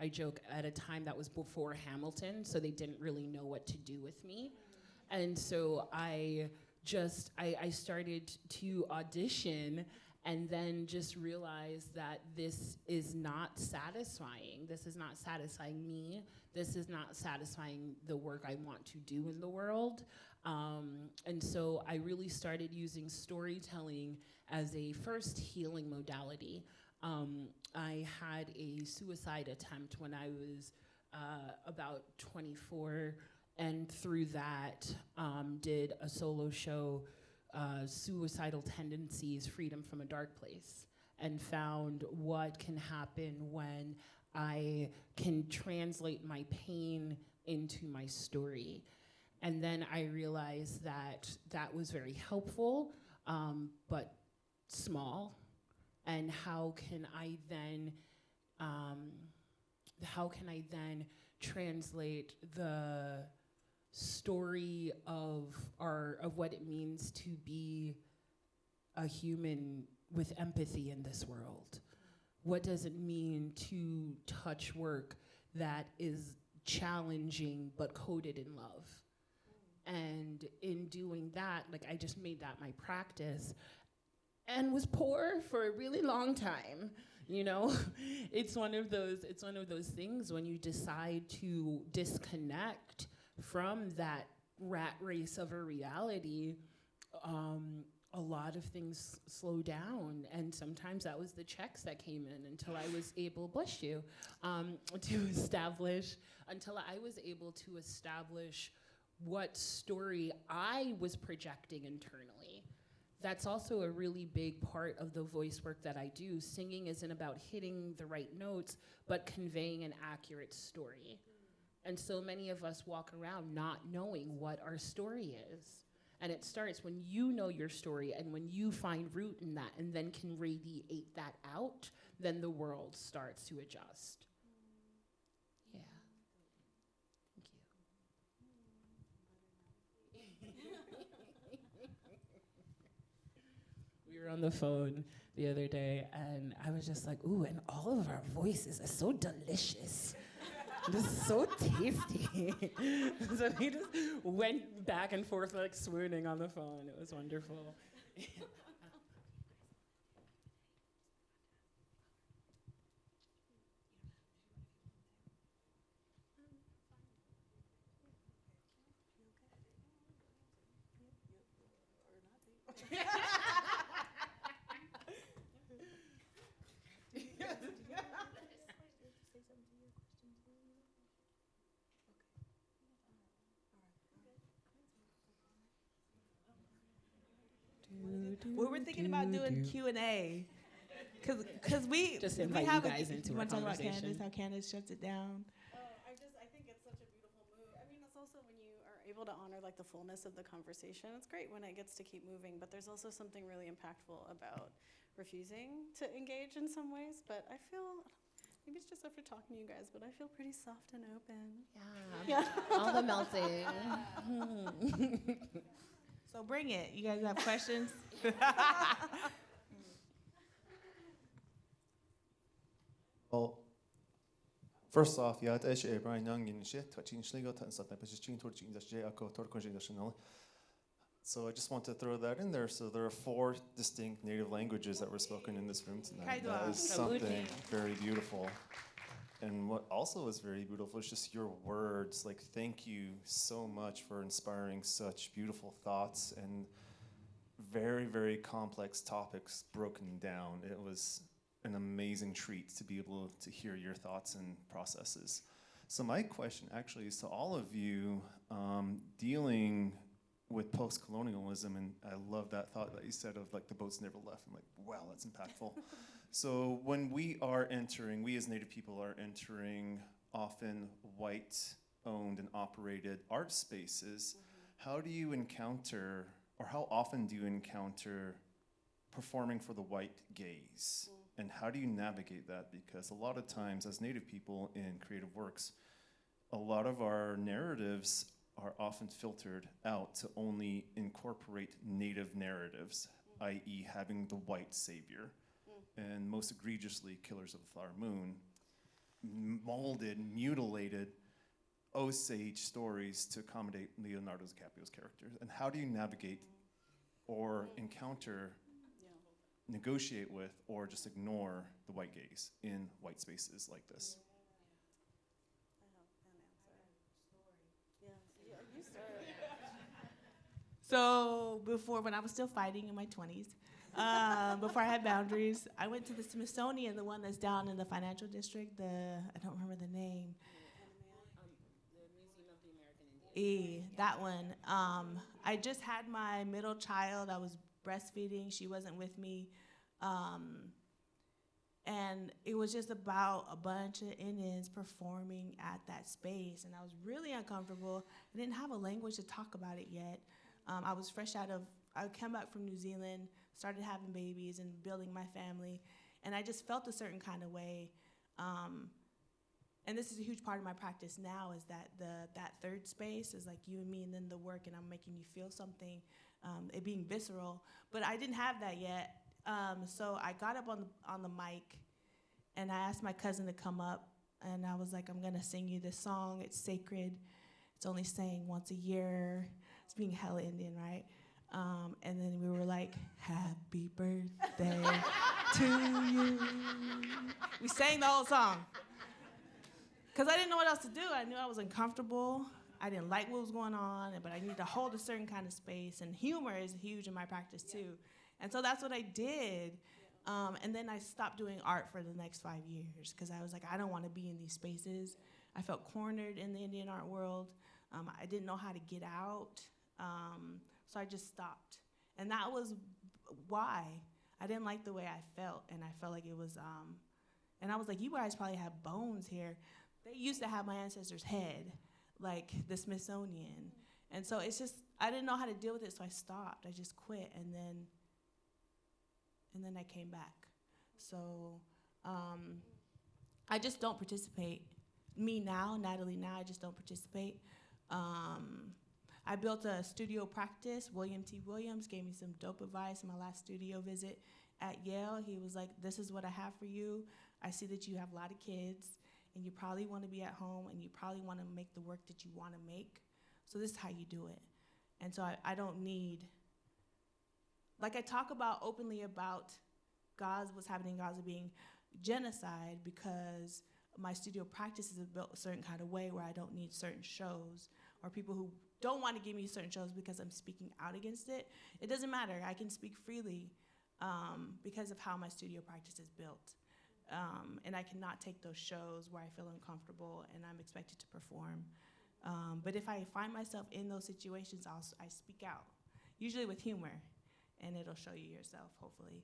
I joke, at a time that was before Hamilton, so they didn't really know what to do with me. And so I started to audition, and then just realized that this is not satisfying. This is not satisfying me. This is not satisfying the work I want to do in the world. And so I really started using storytelling as a first healing modality. I had a suicide attempt when I was about 24, and through that did a solo show, Suicidal Tendencies, Freedom from a Dark Place, and found what can happen when I can translate my pain into my story. And then I realized that that was very helpful, but small. And how can I then translate the story of what it means to be a human with empathy in this world? What does it mean to touch work that is challenging but coded in love? And in doing that, like, I just made that my practice and was poor for a really long time. You know, it's one of those things when you decide to disconnect from that rat race of a reality, a lot of things slow down, and sometimes that was the checks that came in until I was able, bless you, to establish what story I was projecting internally. That's also a really big part of the voice work that I do. Singing isn't about hitting the right notes, but conveying an accurate story. And so many of us walk around not knowing what our story is. And it starts when you know your story and when you find root in that and then can radiate that out, then the world starts to adjust. Yeah. Thank you. We were on the phone the other day, and I was just like, ooh, and all of our voices are so delicious. This is so tasty. So he just went back and forth like swooning on the phone. It was wonderful. We were thinking about doing Q&A, cause we Just we invite have you guys into you our want to talk about conversation. Candace? How Candace shuts it down. I think it's such a beautiful move. I mean, it's also when you are able to honor like the fullness of the conversation. It's great when it gets to keep moving, but there's also something really impactful about refusing to engage in some ways. But I feel, maybe it's just after talking to you guys, but I feel pretty soft and open. Yeah. All the melting. So bring it. You guys have questions? Well, first off, yeah, it's a Brian Young in shit, touching Schligo, and stuff like that. So I just want to throw that in there. So there are 4 distinct native languages that were spoken in this room tonight. That is something very beautiful. And what also is very beautiful is just your words. Like, thank you so much for inspiring such beautiful thoughts and very, very complex topics broken down. It was an amazing treat to be able to hear your thoughts and processes. So my question actually is to all of you dealing with post-colonialism, and I love that thought that you said of like the boats never left. I'm like, wow, that's impactful. So when we are entering, we as Native people are entering often white-owned and operated art spaces, how do you encounter, or how often do you encounter performing for the white gaze? And how do you navigate that? Because a lot of times as Native people in creative works, a lot of our narratives are often filtered out to only incorporate Native narratives, i.e. having the white savior. And most egregiously, Killers of the Flower Moon, molded, mutilated Osage stories to accommodate Leonardo DiCaprio's characters. And how do you navigate or encounter, negotiate with, or just ignore the white gaze in white spaces like this? I have an answer. Yeah, you start. So when I was still fighting in my 20s, before I had boundaries, I went to the Smithsonian, the one that's down in the financial district. I don't remember the name. The Museum of the American Indian. That one. I just had my middle child. I was breastfeeding. She wasn't with me. And it was just about a bunch of Indians performing at that space. And I was really uncomfortable. I didn't have a language to talk about it yet. I was I came back from New Zealand, started having babies and building my family. And I just felt a certain kind of way. And this is a huge part of my practice now, is that that third space is like you and me and then the work, and I'm making you feel something, it being visceral. But I didn't have that yet. So I got up on the mic, and I asked my cousin to come up, and I was like, I'm gonna sing you this song. It's sacred. It's only sang once a year. It's being hella Indian, right? And then we were like, happy birthday to you. We sang the whole song. Because I didn't know what else to do. I knew I was uncomfortable. I didn't like what was going on, but I needed to hold a certain kind of space. And humor is huge in my practice, too. And so that's what I did. And then I stopped doing art for the next 5 years because I was like, I don't want to be in these spaces. I felt cornered in the Indian art world. I didn't know how to get out. So I just stopped. And that was why. I didn't like the way I felt. And I felt like it was, and I was like, you guys probably have bones here. They used to have my ancestors' head, like the Smithsonian. And so it's just, I didn't know how to deal with it, so I stopped. I just quit, and then I came back. So I just don't participate. Me now, Natalie now, I just don't participate. I built a studio practice. William T. Williams gave me some dope advice in my last studio visit at Yale. He was like, this is what I have for you. I see that you have a lot of kids, and you probably want to be at home, and you probably want to make the work that you want to make. So this is how you do it. And so I don't need, like I talk about openly about what's happening in Gaza being genocide, because my studio practices are built a certain kind of way where I don't need certain shows or people who don't want to give me certain shows because I'm speaking out against it. It doesn't matter. I can speak freely because of how my studio practice is built. And I cannot take those shows where I feel uncomfortable and I'm expected to perform. But if I find myself in those situations, I speak out, usually with humor, and it'll show you yourself, hopefully.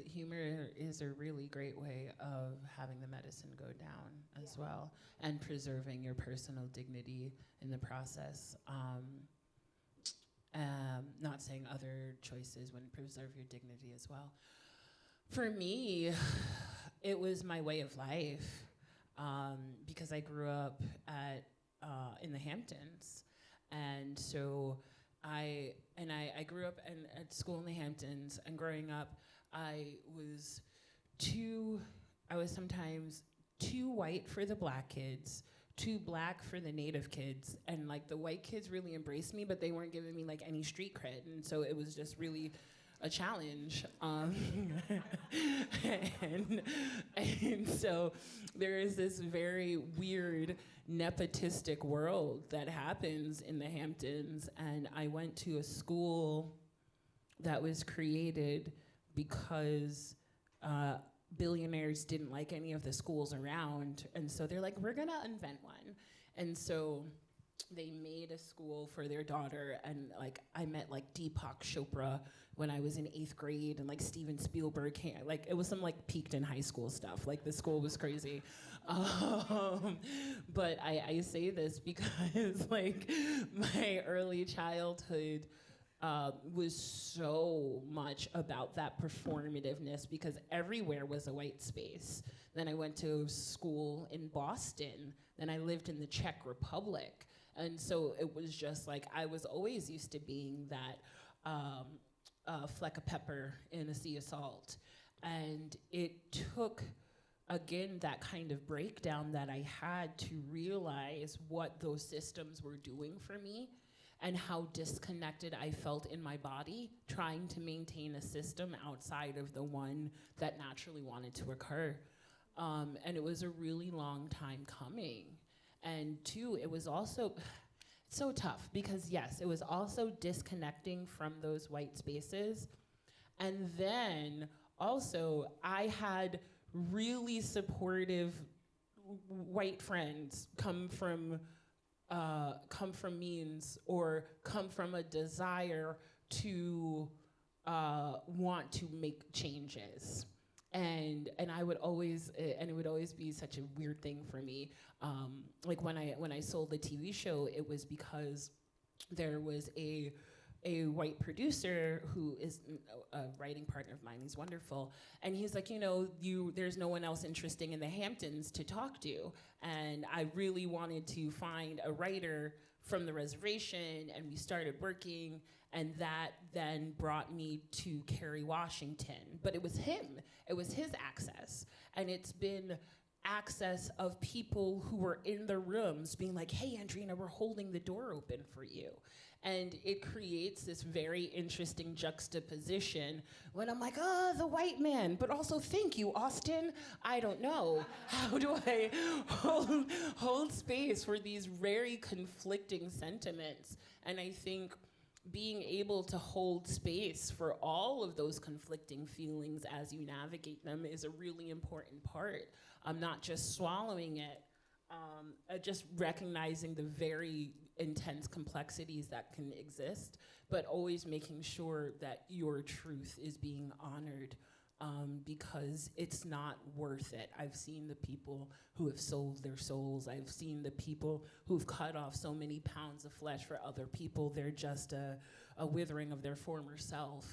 Humor is a really great way of having the medicine go down as well, and preserving your personal dignity in the process. Not saying other choices wouldn't preserve your dignity as well. For me, it was my way of life, because I grew up in the Hamptons, and so I grew up at school in the Hamptons, and growing up, I was sometimes too white for the black kids, too black for the native kids, and like the white kids really embraced me, but they weren't giving me like any street cred, and so it was just really a challenge. And so there is this very weird nepotistic world that happens in the Hamptons, and I went to a school that was created because billionaires didn't like any of the schools around, and so they're like, we're gonna invent one. And so they made a school for their daughter, and like I met like Deepak Chopra when I was in 8th grade, and like Steven Spielberg came, like it was some like peaked in high school stuff. Like the school was crazy. But I say this because like my early childhood was so much about that performativeness, because everywhere was a white space. Then I went to school in Boston, then I lived in the Czech Republic. And so it was just like, I was always used to being that fleck of pepper in a sea of salt. And it took, again, that kind of breakdown that I had to realize what those systems were doing for me, and how disconnected I felt in my body trying to maintain a system outside of the one that naturally wanted to occur. And it was a really long time coming. And two, it was also, so tough because, yes, it was also disconnecting from those white spaces. And then also, I had really supportive white friends come from means or come from a desire to want to make changes. And I would always, and it would always be such a weird thing for me. Like when I sold the TV show, it was because there was a white producer who is a writing partner of mine. He's wonderful, and he's like, there's no one else interesting in the Hamptons to talk to, and I really wanted to find a writer from the reservation, and we started working, and that then brought me to Kerry Washington. But it was him. It was his access. And it's been access of people who were in the rooms being like, hey, Andrina, we're holding the door open for you. And it creates this very interesting juxtaposition when I'm like, oh, the white man, but also thank you, Austin. I don't know. How do I hold space for these very conflicting sentiments? And I think being able to hold space for all of those conflicting feelings as you navigate them is a really important part. I'm not just swallowing it, just recognizing the very intense complexities that can exist, but always making sure that your truth is being honored, because it's not worth it. I've seen the people who have sold their souls. I've seen the people who've cut off so many pounds of flesh for other people. They're just a withering of their former self.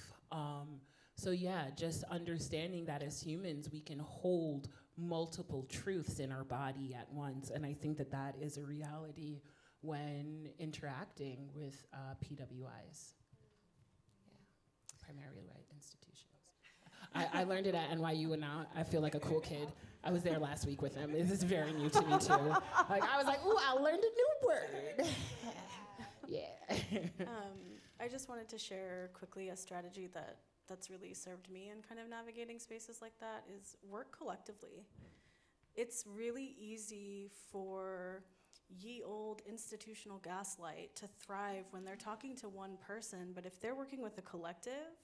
So yeah, just understanding that as humans, we can hold multiple truths in our body at once. And I think that that is a reality when interacting with PWIs. Yeah, primarily white institutions. I learned it at NYU, and now I feel like a cool kid. I was there last week with them. This is very new to me too. Like I was like, ooh, I learned a new word. Yeah. I just wanted to share quickly a strategy that's really served me in kind of navigating spaces like that is work collectively. It's really easy for ye old institutional gaslight to thrive when they're talking to one person, but if they're working with a collective,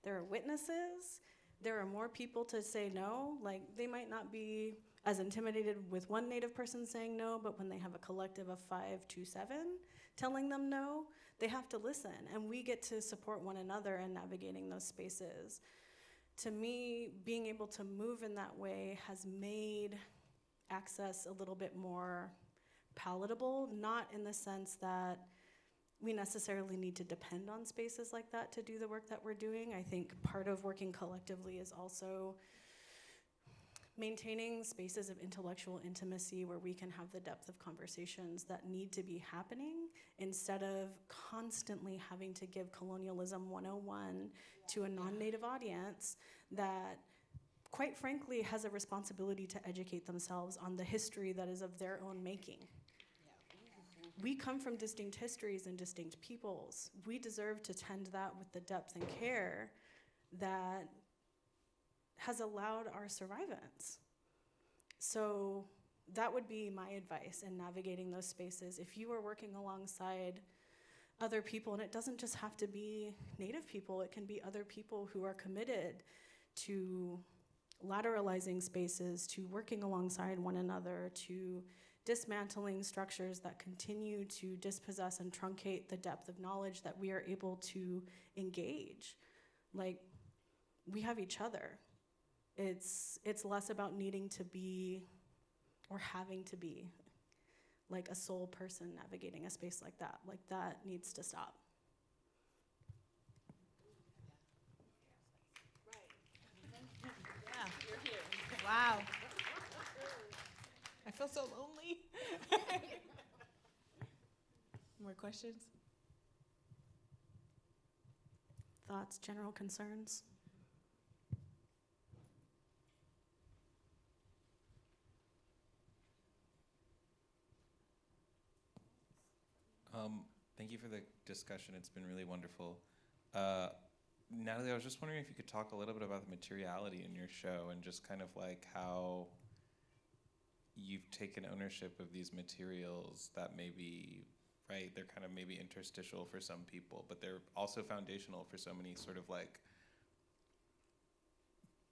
there are witnesses, there are more people to say no. Like they might not be as intimidated with one Native person saying no, but when they have a collective of 5 to 7 telling them no, they have to listen, and we get to support one another in navigating those spaces. To me, being able to move in that way has made access a little bit more palatable, not in the sense that we necessarily need to depend on spaces like that to do the work that we're doing. I think part of working collectively is also maintaining spaces of intellectual intimacy where we can have the depth of conversations that need to be happening instead of constantly having to give colonialism 101 to a non-Native audience that, quite frankly, has a responsibility to educate themselves on the history that is of their own making. We come from distinct histories and distinct peoples. We deserve to tend that with the depth and care that has allowed our survivance. So that would be my advice in navigating those spaces. If you are working alongside other people, and it doesn't just have to be Native people, it can be other people who are committed to lateralizing spaces, to working alongside one another, to dismantling structures that continue to dispossess and truncate the depth of knowledge that we are able to engage. Like, we have each other. It's less about needing to be or having to be like a sole person navigating a space like that. Like, that needs to stop. Yeah. Wow. I feel so lonely. More questions? Thoughts, general concerns? Thank you for the discussion. It's been really wonderful. Natalie, I was just wondering if you could talk a little bit about the materiality in your show and just kind of like how you've taken ownership of these materials that maybe right? They're kind of maybe interstitial for some people, but they're also foundational for so many sort of like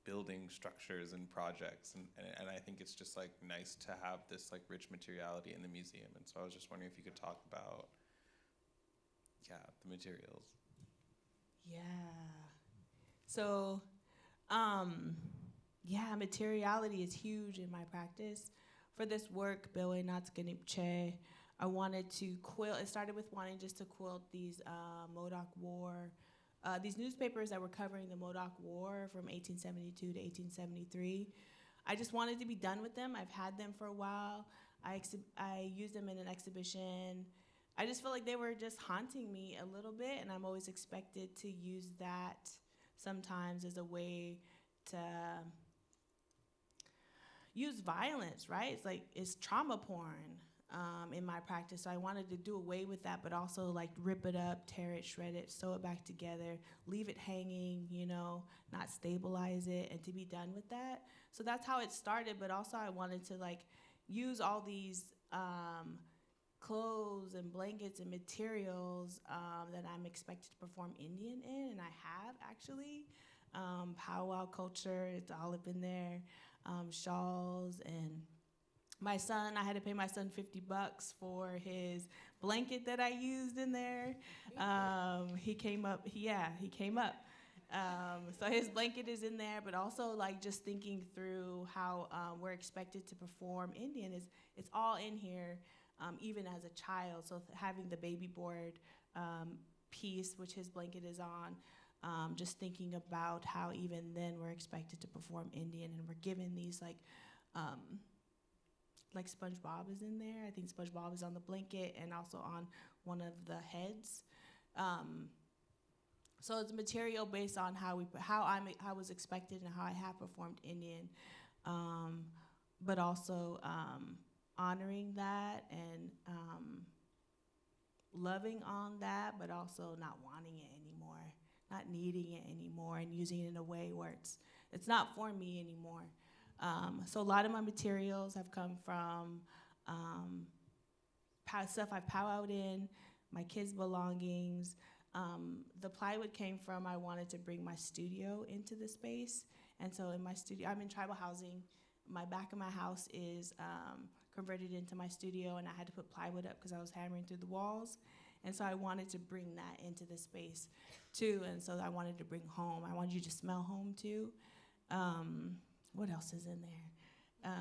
building structures and projects. And I think it's just like nice to have this like rich materiality in the museum. And so I was just wondering if you could talk about, the materials. Yeah. So, materiality is huge in my practice. For this work, Bilwi Naats Ga'niipci, I wanted to quilt. It started with wanting just to quilt these Modoc War, these newspapers that were covering the Modoc War from 1872 to 1873. I just wanted to be done with them. I've had them for a while. I used them in an exhibition. I just feel like they were just haunting me a little bit, and I'm always expected to use that sometimes as a way to use violence, right? It's trauma porn in my practice. So I wanted to do away with that, but also like rip it up, tear it, shred it, sew it back together, leave it hanging, not stabilize it, and to be done with that. So that's how it started, but also I wanted to like use all these clothes and blankets and materials that I'm expected to perform Indian in, and I have actually. Powwow culture, it's all up in there. Shawls, and my son, I had to pay my son $50 for his blanket that I used in there. He came up. So his blanket is in there, but also like just thinking through how we're expected to perform Indian it's all in here, even as a child. So having the baby board piece, which his blanket is on, just thinking about how even then we're expected to perform Indian, and we're given these like SpongeBob is in there. I think SpongeBob is on the blanket and also on one of the heads. So it's material based on how I was expected and how I have performed Indian, but also honoring that and loving on that, but also not wanting it anymore, not needing it anymore, and using it in a way where it's not for me anymore. So a lot of my materials have come from stuff I've powwowed in, my kids' belongings. The plywood came from I wanted to bring my studio into the space. And so in my studio, I'm in tribal housing. My back of my house is converted into my studio, and I had to put plywood up because I was hammering through the walls. And so I wanted to bring that into the space too. And so I wanted to bring home. I wanted you to smell home too. What else is in there?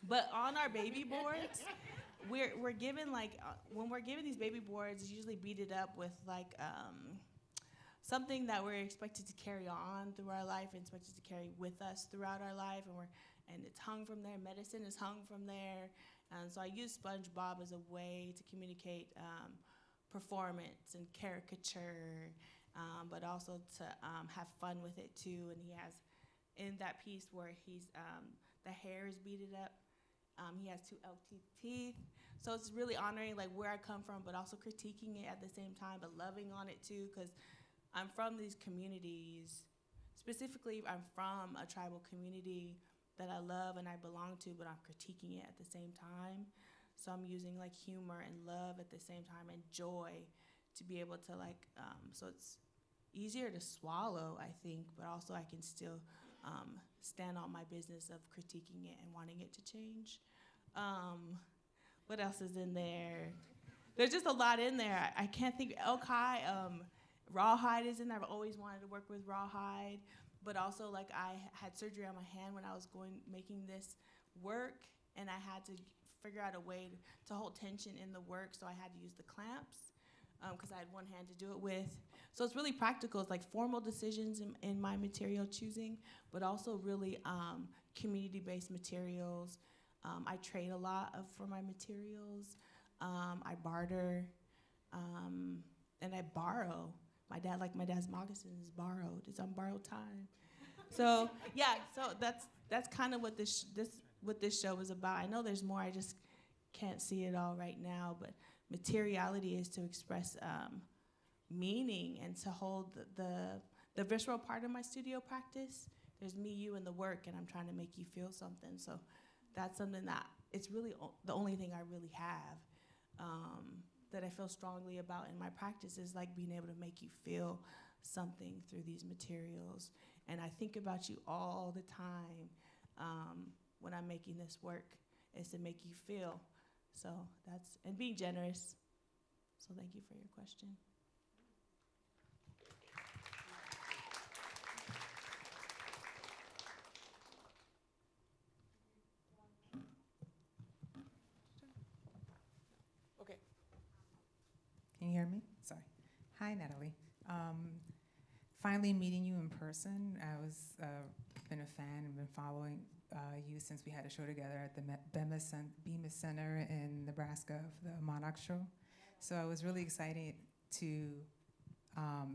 But on our baby boards, we're given when we're given these baby boards, it's usually beaded up with something that we're expected to carry on through our life and expected to carry with us throughout our life, and it's hung from there. Medicine is hung from there. And so I use SpongeBob as a way to communicate performance and caricature, but also to have fun with it too. And he has, in that piece where the hair is beaded up, he has 2 elk teeth. So it's really honoring where I come from, but also critiquing it at the same time, but loving on it too, because I'm from these communities. Specifically, I'm from a tribal community that I love and I belong to, but I'm critiquing it at the same time. So I'm using humor and love at the same time, and joy to be able to so it's easier to swallow, I think, but also I can still stand on my business of critiquing it and wanting it to change. What else is in there? There's just a lot in there. I can't think. Elk hide, rawhide is in there. I've always wanted to work with rawhide, but also I had surgery on my hand when I was making this work, and I had to figure out a way to hold tension in the work, so I had to use the clamps because I had one hand to do it with. So it's really practical. It's formal decisions in my material choosing, but also really community-based materials. I trade a lot for my materials. I barter, and I borrow. My dad's moccasins is borrowed. It's on borrowed time. So yeah, so that's kind of what this show is about. I know there's more. I just can't see it all right now. But materiality is to express meaning and to hold the visceral part of my studio practice. There's me, you, and the work, and I'm trying to make you feel something. So that's something that it's really the only thing I really have. that I feel strongly about in my practice is like being able to make you feel something through these materials. And I think about you all the time when I'm making this work, is to make you feel. So that's, and being generous. So thank you for your question. Okay. Can you hear me? Sorry. Hi, Natalie. Finally meeting you in person. I was been a fan and been following you since we had a show together at the Bemis Center in Nebraska for the Modoc show. So I was really excited to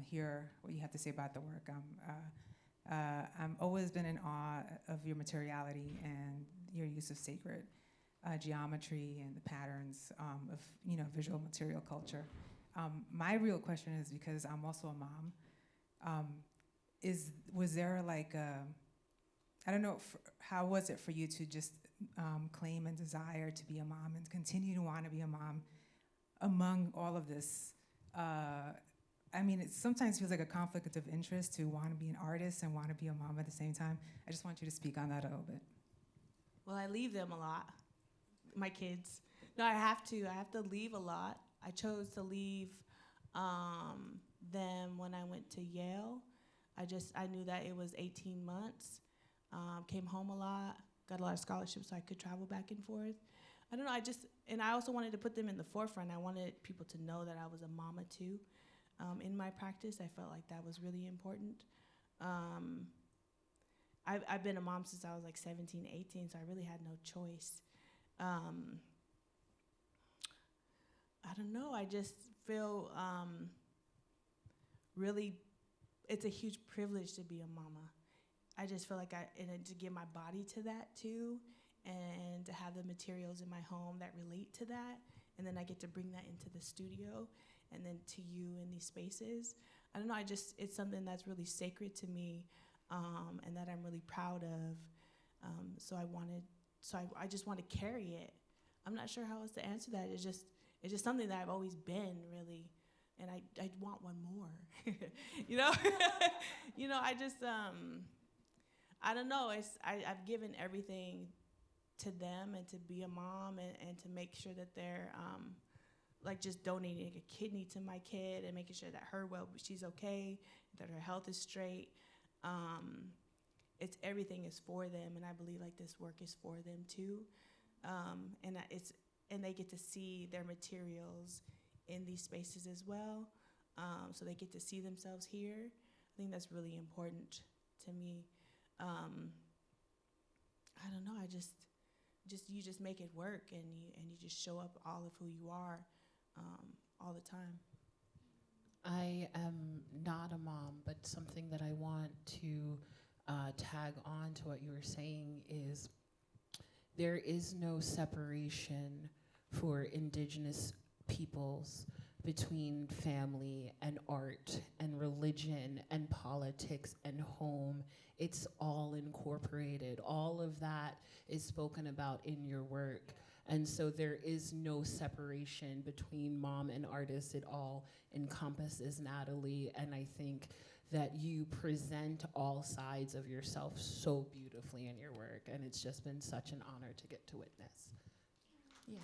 hear what you have to say about the work. I'm always been in awe of your materiality and your use of sacred geometry and the patterns of visual material culture. My real question is, because I'm also a mom, was there like I don't know, how was it for you to just claim and desire to be a mom and continue to want to be a mom among all of this? I mean, it sometimes feels like a conflict of interest to want to be an artist and want to be a mom at the same time. I just want you to speak on that a little bit. Well, I leave them a lot, my kids. No, I have to leave a lot. I chose to leave them when I went to Yale. I knew that it was 18 months. Came home a lot, got a lot of scholarships so I could travel back and forth. I don't know, and I also wanted to put them in the forefront. I wanted people to know that I was a mama too. In my practice, I felt like that was really important. I've been a mom since I was like 17, 18, so I really had no choice. I don't know, I just feel really, it's a huge privilege to be a mama. I just feel like and to give my body to that too, and to have the materials in my home that relate to that, and then I get to bring that into the studio, and then to you in these spaces. I don't know, it's something that's really sacred to me, and that I'm really proud of. So I just want to carry it. I'm not sure how else to answer that. It's just something that I've always been, really, and I want one more. I don't know. I've given everything to them, and to be a mom, and to make sure that they're like just donating a kidney to my kid and making sure that she's okay, that her health is straight. It's everything is for them, and I believe like this work is for them too. And they get to see their materials in these spaces as well. So they get to see themselves here. I think that's really important to me. I don't know, you just make it work, and you just show up all of who you are all the time. I am not a mom, but something that I want to tag on to what you were saying is there is no separation for Indigenous peoples between family and art and religion and politics and home. It's all incorporated. All of that is spoken about in your work. And so there is no separation between mom and artist. It all encompasses Natalie. And I think that you present all sides of yourself so beautifully in your work. And it's just been such an honor to get to witness. Yeah.